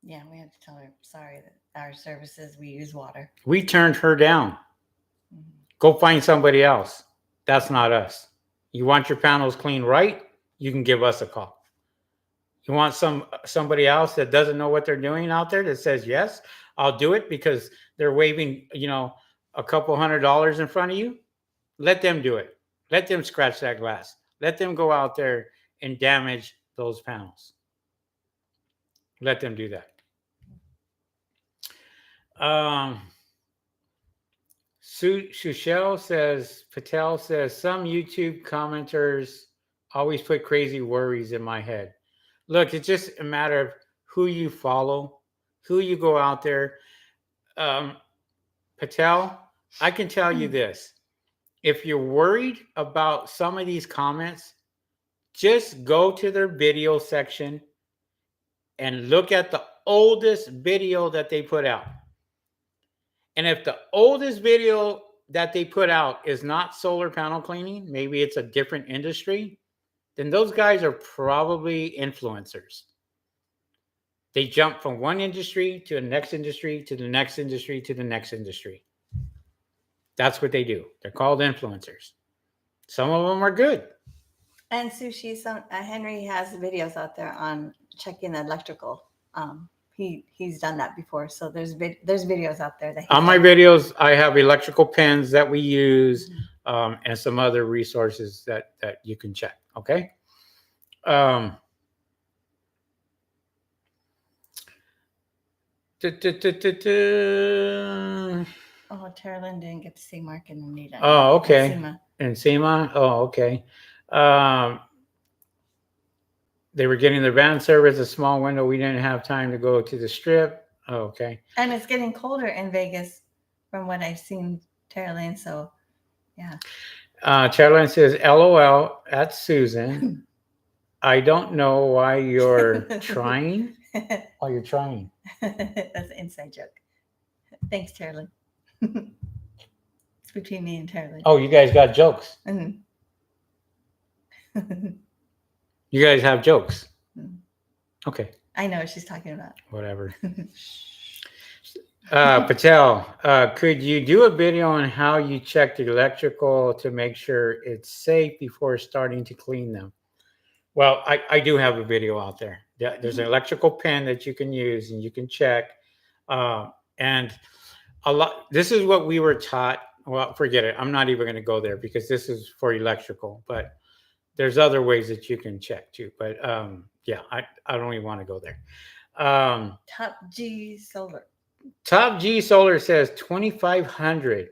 Yeah, we had to tell her, sorry, that our services, we use water. We turned her down. Go find somebody else. That's not us. You want your panels cleaned right? You can give us a call. You want somebody else that doesn't know what they're doing out there that says, yes, I'll do it because they're waving, a couple $100 in front of you. Let them do it. Let them scratch that glass. Let them go out there and damage those panels. Let them do that. Patel says, some YouTube commenters always put crazy worries in my head. Look, it's just a matter of who you follow, who you go out there. Patel, I can tell you this. If you're worried about some of these comments, just go to their video section and look at the oldest video that they put out. And if the oldest video that they put out is not solar panel cleaning, maybe it's a different industry, then those guys are probably influencers. They jump from one industry to the next industry, to the next industry, to the next industry. That's what they do. They're called influencers. Some of them are good. And Sushi, Henry has videos out there on checking the electrical. He's done that before, so there's videos out there that on my videos. I have electrical pens that we use, and some other resources that you can check. Okay. Oh, Tara Lynn didn't get to see Mark and Anita. Oh, okay. And Seema. Oh, okay. They were getting their van service, a small window. We didn't have time to go to the strip. Oh, okay. And it's getting colder in Vegas from what I've seen, Tara Lynn. So, yeah. Tara Lynn says, LOL at Susan. I don't know why you're trying. Why you're trying. That's an inside joke. Thanks, Tara Lynn. It's between me and Tara Lynn. Oh, you guys got jokes. Mm-hmm. You guys have jokes. Okay. I know what she's talking about. Whatever. Patel, could you do a video on how you check the electrical to make sure it's safe before starting to clean them? Well, I do have a video out there. There's an electrical pen that you can use and you can check. And a lot. This is what we were taught. Well, forget it. I'm not even going to go there because this is for electrical. But there's other ways that you can check too. But yeah, I don't even want to go there. Top G Solar. Top G Solar says 2,500 ?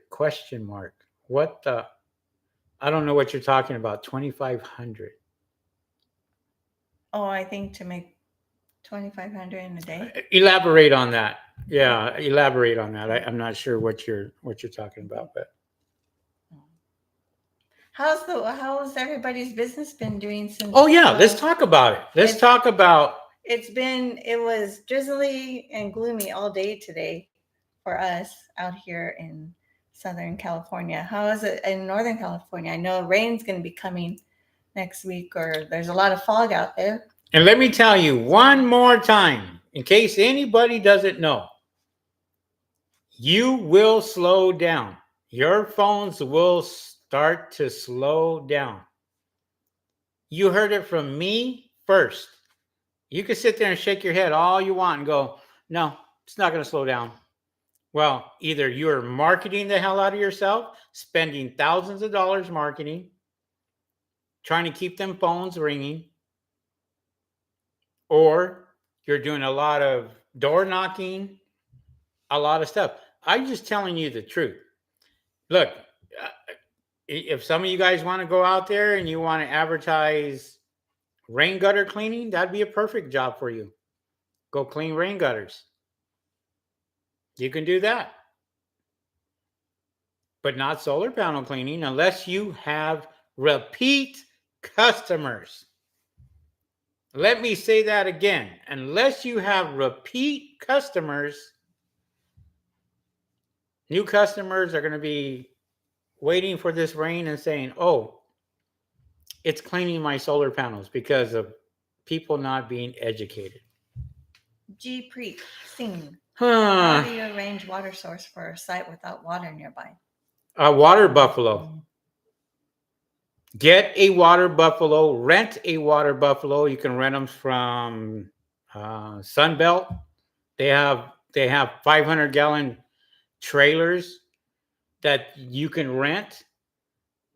What the? I don't know what you're talking about. 2,500. Oh, I think to make 2,500 in a day. Elaborate on that. Yeah, elaborate on that. I'm not sure what you're talking about, but how's everybody's business been doing since? Oh yeah, let's talk about it. It was drizzly and gloomy all day today for us out here in Southern California. How is it in Northern California? I know rain's going to be coming next week, or there's a lot of fog out there. And let me tell you one more time, in case anybody doesn't know, you will slow down. Your phones will start to slow down. You heard it from me first. You can sit there and shake your head all you want and go, no, it's not going to slow down. Well, either you're marketing the hell out of yourself, spending thousands of dollars marketing, trying to keep them phones ringing, or you're doing a lot of door knocking, a lot of stuff. I'm just telling you the truth. Look, if some of you guys want to go out there and you want to advertise rain gutter cleaning, that'd be a perfect job for you. Go clean rain gutters. You can do that. But not solar panel cleaning unless you have repeat customers. Let me say that again. Unless you have repeat customers, new customers are going to be waiting for this rain and saying, oh, it's cleaning my solar panels, because of people not being educated. G. Preet, sing. How do you arrange water source for a site without water nearby? A water buffalo. Get a water buffalo, rent a water buffalo. You can rent them from Sunbelt. They have 500-gallon trailers that you can rent.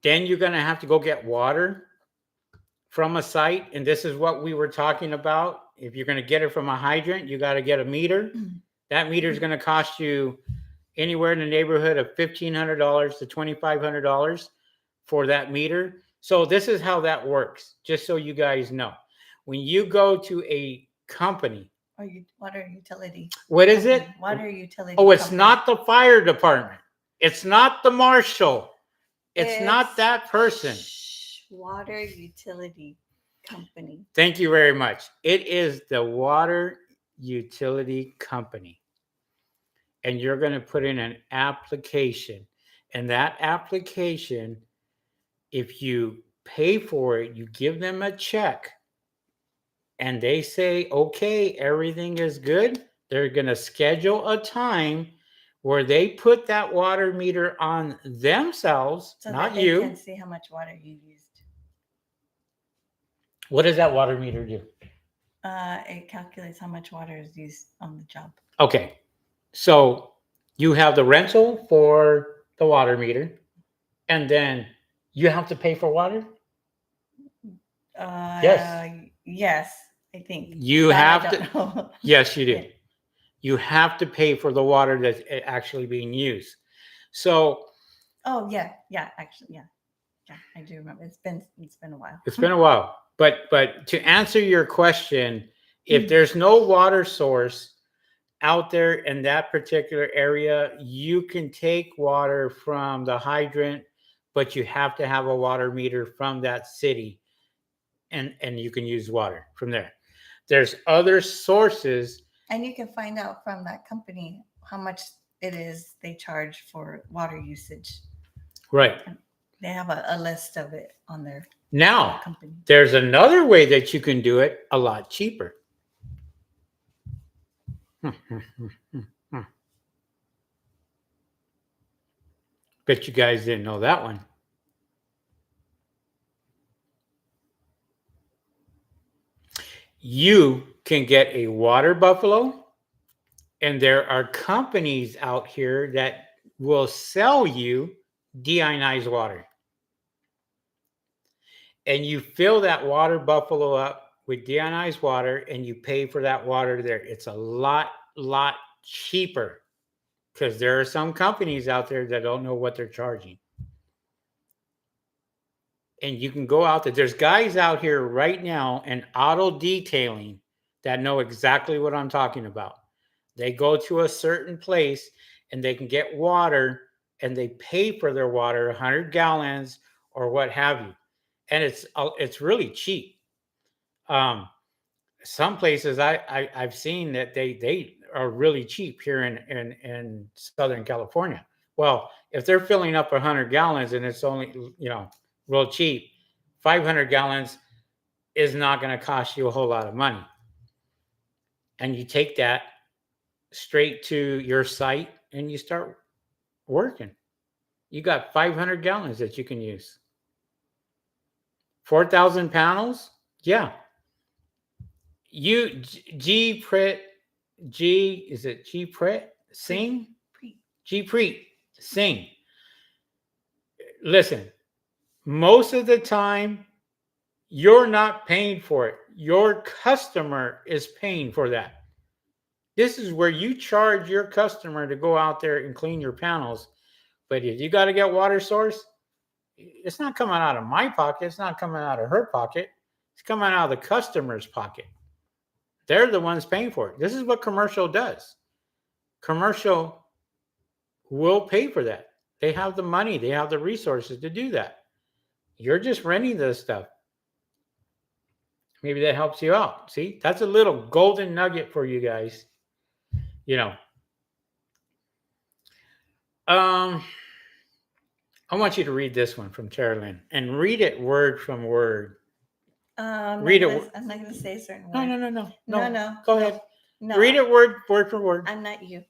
Then you're going to have to go get water from a site, and this is what we were talking about. If you're going to get it from a hydrant, you got to get a meter. That meter is going to cost you anywhere in the neighborhood of $1,500 to $2,500 for that meter. So this is how that works, just so you guys know. When you go to a company, or water utility. What is it? Water utility. Oh, it's not the fire department. It's not the marshal. It's not that person. Water utility company. Thank you very much. It is the water utility company. And you're going to put in an application. And that application, if you pay for it, you give them a check, and they say, okay, everything is good. They're going to schedule a time where they put that water meter on themselves, so not that they you. Can see how much water you used. What does that water meter do? It calculates how much water is used on the job. Okay. So you have the rental for the water meter, and then you have to pay for water? Yes, I think. You have to. Yes, you do. Yeah. You have to pay for the water that's actually being used. So. Oh yeah, actually, yeah, I do remember. It's been a while. It's been a while, but to answer your question, if there's no water source out there in that particular area, you can take water from the hydrant, but you have to have a water meter from that city, and you can use water from there. There's other sources. And you can find out from that company how much it is they charge for water usage. Right. They have a list of it on their company. There's another way that you can do it a lot cheaper. Bet you guys didn't know that one. You can get a water buffalo, and there are companies out here that will sell you deionized water. And you fill that water buffalo up with deionized water, and you pay for that water there. It's a lot cheaper, because there are some companies out there that don't know what they're charging. And you can go out there. There's guys out here right now in auto detailing that know exactly what I'm talking about. They go to a certain place and they can get water, and they pay for their water, 100 gallons or what have you. And it's really cheap. Some places I've seen that they are really cheap here in Southern California. Well, if they're filling up 100 gallons and it's only, real cheap, 500 gallons is not going to cost you a whole lot of money. And you take that straight to your site and you start working. You got 500 gallons that you can use. 4,000 panels? Yeah. G Preet Sing. Listen, most of the time, you're not paying for it. Your customer is paying for that. This is where you charge your customer to go out there and clean your panels. But if you got to get water source, it's not coming out of my pocket. It's not coming out of her pocket. It's coming out of the customer's pocket. They're the ones paying for it. This is what commercial does. Commercial will pay for that. They have the money. They have the resources to do that. You're just renting this stuff. Maybe that helps you out. See, that's a little golden nugget for you guys. I want you to read this one from Tara Lynn, and read it word from word. Read it. I'm not going to say a certain word. No. Go ahead. No. Read it word for word. I'm not you.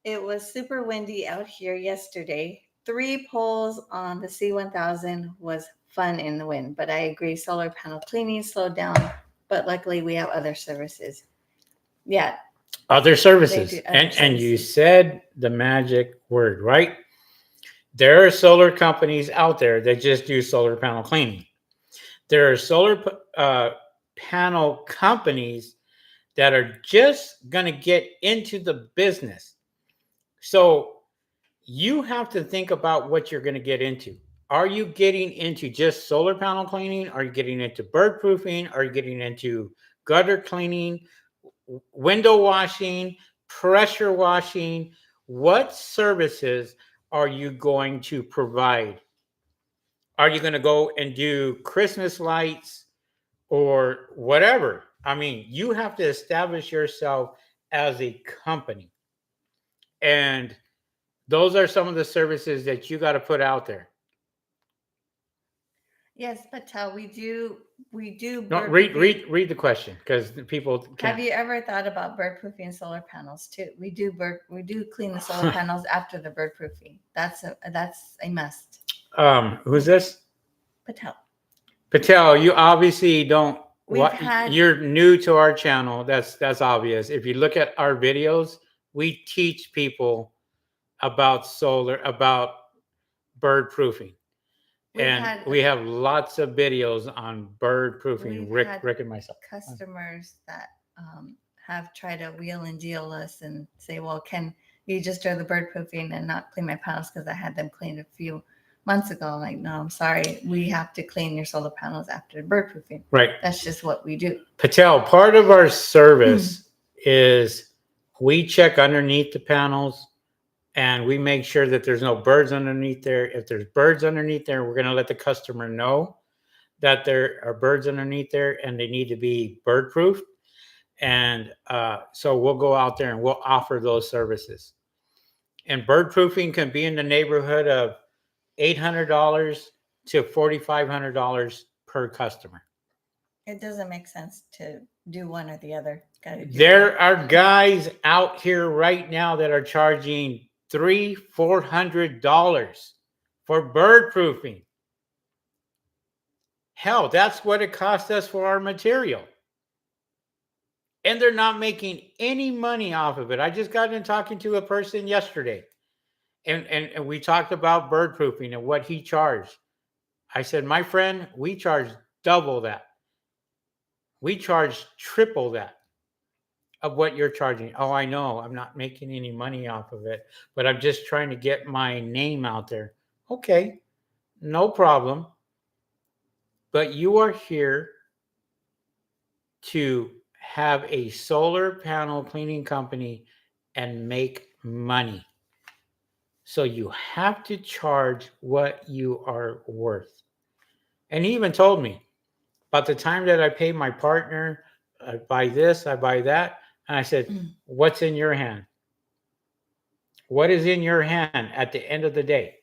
It was super windy out here yesterday. 3 poles on the C1000 was fun in the wind. But I agree, solar panel cleaning slowed down. But luckily, we have other services. Yeah, Other they services. do other And you services. said the magic word, right? There are solar companies out there that just do solar panel cleaning. There are solar panel companies that are just going to get into the business. So you have to think about what you're going to get into. Are you getting into just solar panel cleaning? Are you getting into bird proofing? Are you getting into gutter cleaning, window washing, pressure washing? What services are you going to provide? Are you going to go and do Christmas lights or whatever? I mean, you have to establish yourself as a company. And those are some of the services that you got to put out there. Yes, Patel, we do No, bird read proofing. read the question because people Have can't. you ever thought about bird proofing solar panels too? We do clean the solar panels after the bird proofing. That's a must. Who's this? Patel. Patel, you obviously don't. We've What had you're new to our channel. That's obvious. If you look at our videos, we teach people about solar, about bird proofing, we've and had we have lots of videos on bird proofing. we've Rick, had Rick, and myself. customers that have tried to wheel and deal us and say, "Well, can you just do the bird proofing and not clean my panels because I had them cleaned a few months ago?" I'm like, "No, I'm sorry. We have to clean your solar panels after the bird proofing. Right, That's just what we do." Patel. Part of our service is we check underneath the panels and we make sure that there's no birds underneath there. If there's birds underneath there, we're going to let the customer know that there are birds underneath there and they need to be bird proof. And so we'll go out there and we'll offer those services. And bird proofing can be in the neighborhood of $800 to $4,500 per customer. It doesn't make sense to do one or the other. Gotta do There both. are guys out here right now that are charging $300-$400 for bird proofing. Hell, that's what it cost us for our material. And they're not making any money off of it. I just got in talking to a person yesterday, and we talked about bird proofing and what he charged. I said, my friend, we charge double that. We charge triple that of what you're charging. Oh, I know. I'm not making any money off of it, but I'm just trying to get my name out there. Okay, no problem. But you are here to have a solar panel cleaning company and make money. So you have to charge what you are worth. And he even told me about the time that I pay my partner, I buy this, I buy that. And I said, what's in your hand? What is in your hand at the end of the day?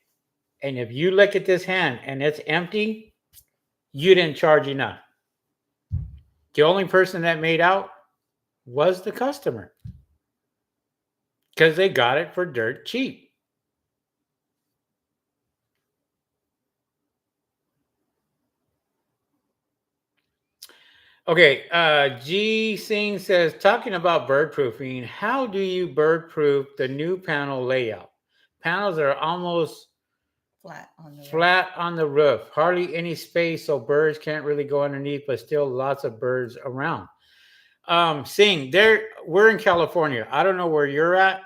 And if you look at this hand and it's empty, you didn't charge enough. The only person that made out was the customer because they got it for dirt cheap. Okay, G Singh says, talking about bird proofing, how do you bird proof the new panel layout? Panels are almost flat on the roof, hardly any space, so birds can't really go underneath, but still lots of birds around. Singh, we're in California. I don't know where you're at,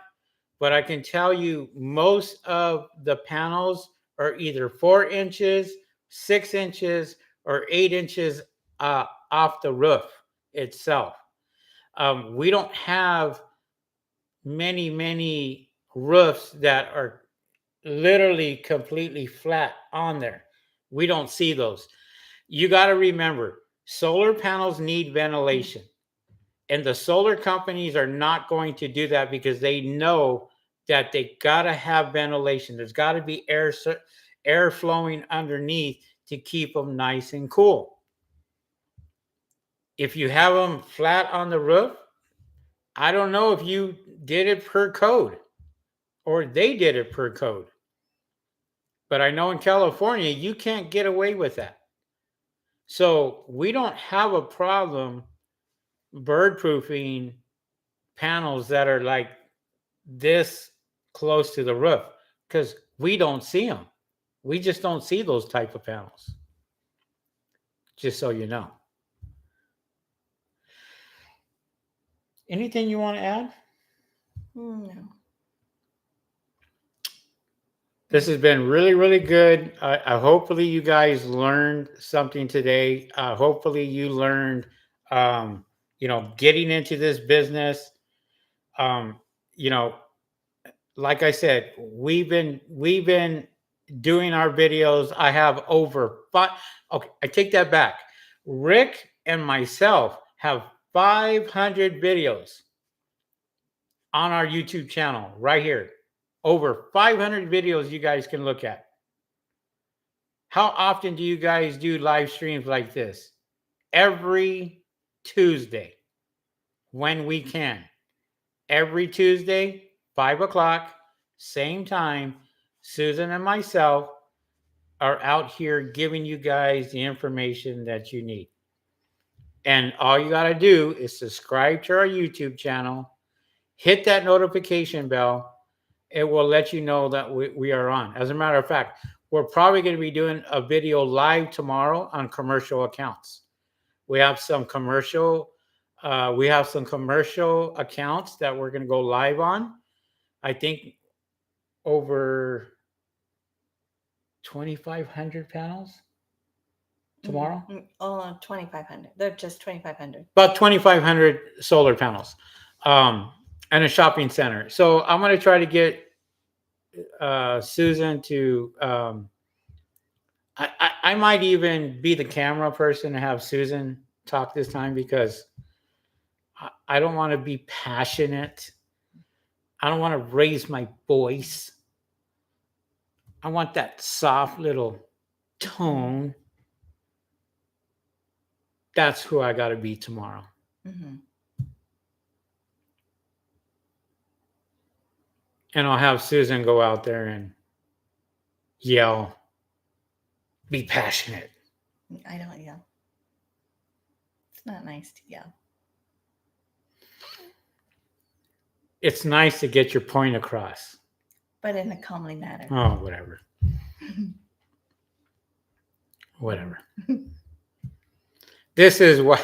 but I can tell you most of the panels are either 4 inches, 6 inches, or 8 inches off the roof itself. We don't have many roofs that are literally completely flat on there. We don't see those. You got to remember, solar panels need ventilation. And the solar companies are not going to do that because they know that they got to have ventilation. There's got to be air flowing underneath to keep them nice and cool. If you have them flat on the roof, I don't know if you did it per code or they did it per code. But I know in California, you can't get away with that. So we don't have a problem bird proofing panels that are like this close to the roof because we don't see them. We just don't see those type of panels. Just so you know. Anything you want to add? No. This has been really, really good. Hopefully, you guys learned something today. Hopefully, you learned, getting into this business. Um, you know, like I said, we've been doing our videos. I have over five. Okay, I take that back. Rick and myself have 500 videos on our YouTube channel right here. Over 500 videos you guys can look at. How often do you guys do live streams like this? Every Tuesday when we can. Every Tuesday, 5 o'clock, same time. Susan and myself are out here giving you guys the information that you need. And all you got to do is subscribe to our YouTube channel, hit that notification bell. It will let you know that we are on. As a matter of fact, we're probably going to be doing a video live tomorrow on commercial accounts. We have some commercial accounts that we're going to go live on. I think over 2,500 panels tomorrow. Oh, 2,500. They're just 2,500. About 2,500 solar panels, and a shopping center. So I'm going to try to get Susan to. I might even be the camera person and have Susan talk this time because I don't want to be passionate. I don't want to raise my voice. I want that soft little tone. That's who I got to be tomorrow. Mm-hmm. And I'll have Susan go out there and yell, be passionate. I don't yell. It's not nice to yell. It's nice to get your point across. But in a calmly manner. Oh, whatever. Whatever. This is what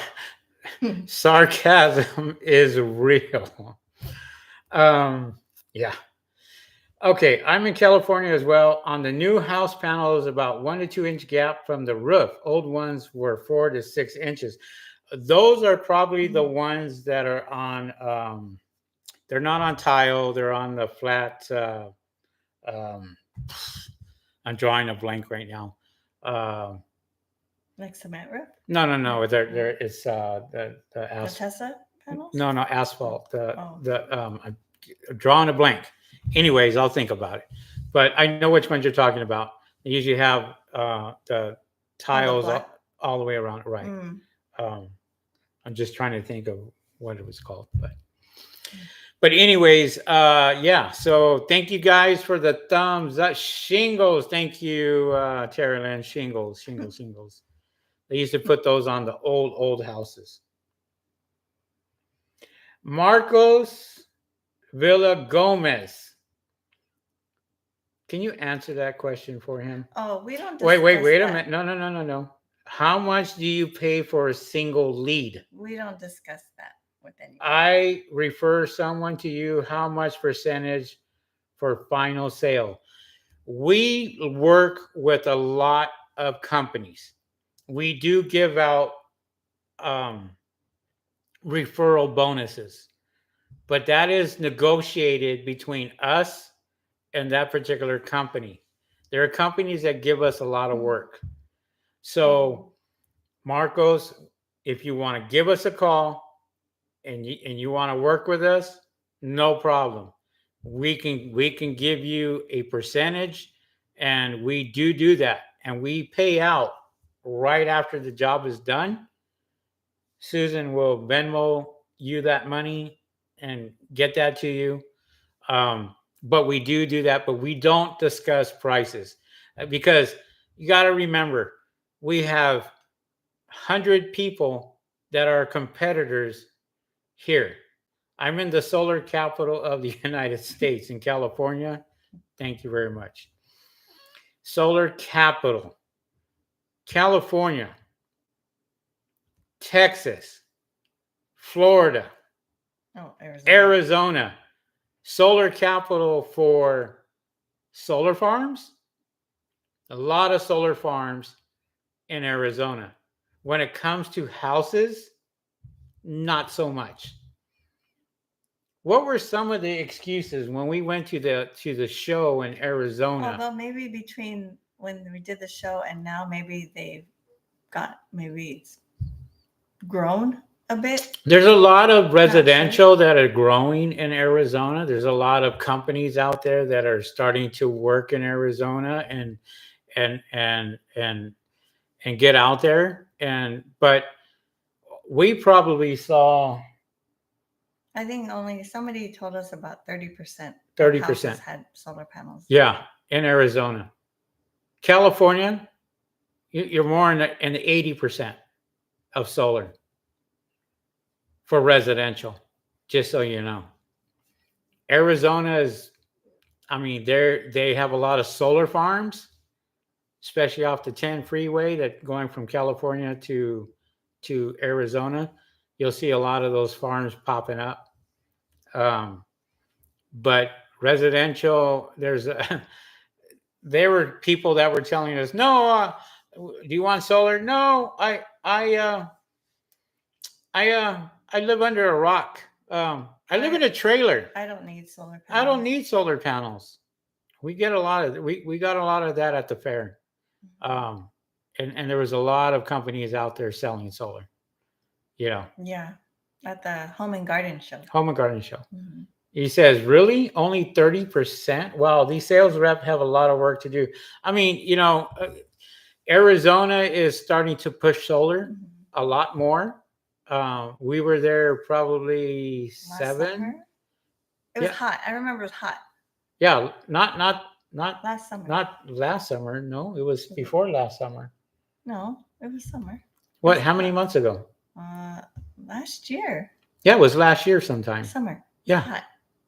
sarcasm is real. Yeah. Okay, I'm in California as well. On the new house panels, about 1 to 2 inch gap from the roof. Old ones were 4 to 6 inches. Those are probably the ones that are on. They're not on tile. They're on the flat. I'm drawing a blank right now. Like cement roof? No. There it's the asphalt. Tesla panels? No, asphalt. I'm drawing a blank. Anyways, I'll think about it. But I know which ones you're talking about. They usually have the tiles all the way around, right? Mm. I'm just trying to think of what it was called, but anyways, yeah. So thank you guys for the thumbs up. Shingles, thank you, Terry Lynn. Shingles. They used to put those on the old houses. Marcos Villa Gomez. Can you answer that question for him? Oh, we don't. Wait a minute. No. How much do you pay for a single lead? We don't discuss that with anybody. I refer someone to you. How much percentage for final sale? We work with a lot of companies. We do give out referral bonuses, but that is negotiated between us and that particular company. There are companies that give us a lot of work. So, Marcos, if you want to give us a call and you want to work with us, no problem. We can give you a percentage, and we do that, and we pay out right after the job is done. Susan will Venmo you that money and get that to you. But we do that, but we don't discuss prices. because you got to remember, we have 100 people that are competitors here. I'm in the solar capital of the United States in California. Thank you very much. Solar capital, California, Texas, Florida, Oh, Arizona, solar capital for solar farms. A lot of solar farms in Arizona. When it comes to houses, not so much. What were some of the excuses when we went to the show in Arizona? Although maybe between when we did the show and now, maybe it's grown a bit. There's a lot of residential that are growing in Arizona. There's a lot of companies out there that are starting to work in Arizona and get out there. But we probably saw, I think only somebody told us about 30%. 30% had solar panels. Yeah, in Arizona. California, you're more in the 80% of solar for residential, just so you know. Arizona is, I mean, they have a lot of solar farms, especially off the 10 freeway that going from California to Arizona. You'll see a lot of those farms popping up. But residential, there were people that were telling us, no, do you want solar? No, I live under a rock. I live in a trailer. I don't need solar panels. I don't need solar panels. We get a lot of we got a lot of that at the fair. And there was a lot of companies out there selling solar. Yeah, at the Home and Garden Show. Home and Garden Show. Mm-hmm. He says, really? Only 30%? Wow, these sales reps have a lot of work to do. I mean, Arizona is starting to push solar a lot more. We were there probably last summer? It was hot. I remember it was hot. Yeah, not last summer. Not last summer. No, it was before last summer. No, it was summer. What? How many months ago? Last year. Yeah, it was last year sometime. Summer. Yeah. Hot.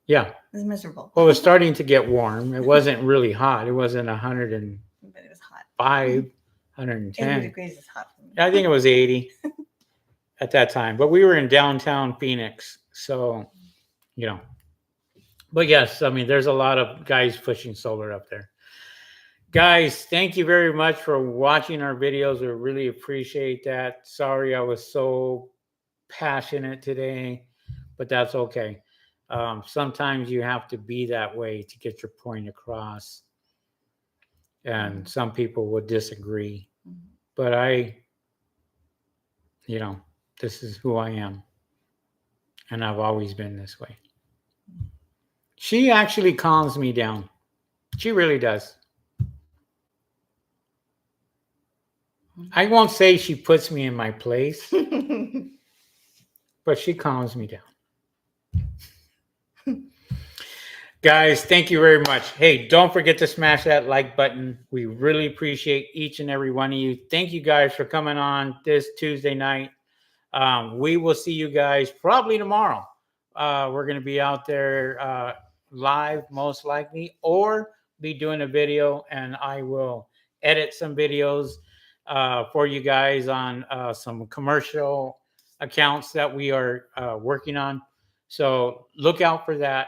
Yeah. It was miserable. Well, it was starting to get warm. It wasn't really hot. It wasn't 100 and but it was hot. 110. 80 degrees is hot for me. I think it was 80 at that time. But we were in downtown Phoenix. So, But yes, I mean, there's a lot of guys pushing solar up there. Guys, thank you very much for watching our videos. We really appreciate that. Sorry I was so passionate today, but that's okay. Sometimes you have to be that way to get your point across. And some people would disagree. But this is who I am. And I've always been this way. She actually calms me down. She really does. I won't say she puts me in my place, but she calms me down. Guys, thank you very much. Hey, don't forget to smash that like button. We really appreciate each and every one of you. Thank you guys for coming on this Tuesday night. We will see you guys probably tomorrow. We're going to be out there live, most likely, or be doing a video, and I will edit some videos for you guys on some commercial accounts that we are working on. So look out for that.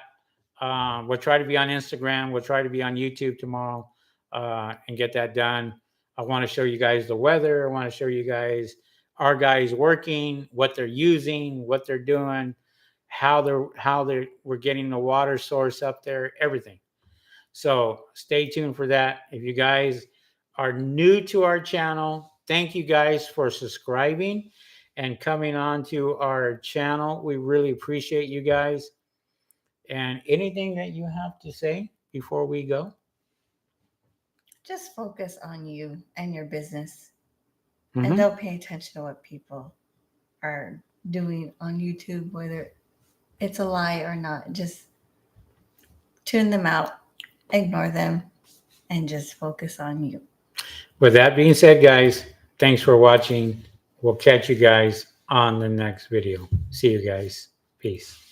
We'll try to be on Instagram. We'll try to be on YouTube tomorrow and get that done. I want to show you guys the weather. I want to show you guys our guys working, what they're using, what they're doing, how we're getting the water source up there, everything. So stay tuned for that. If you guys are new to our channel, thank you guys for subscribing and coming on to our channel. We really appreciate you guys. And anything that you have to say before we go? Just focus on you and your business. Mm-hmm. And don't pay attention to what people are doing on YouTube, whether it's a lie or not. Just tune them out, ignore them, and just focus on you. With that being said, guys, thanks for watching. We'll catch you guys on the next video. See you guys. Peace.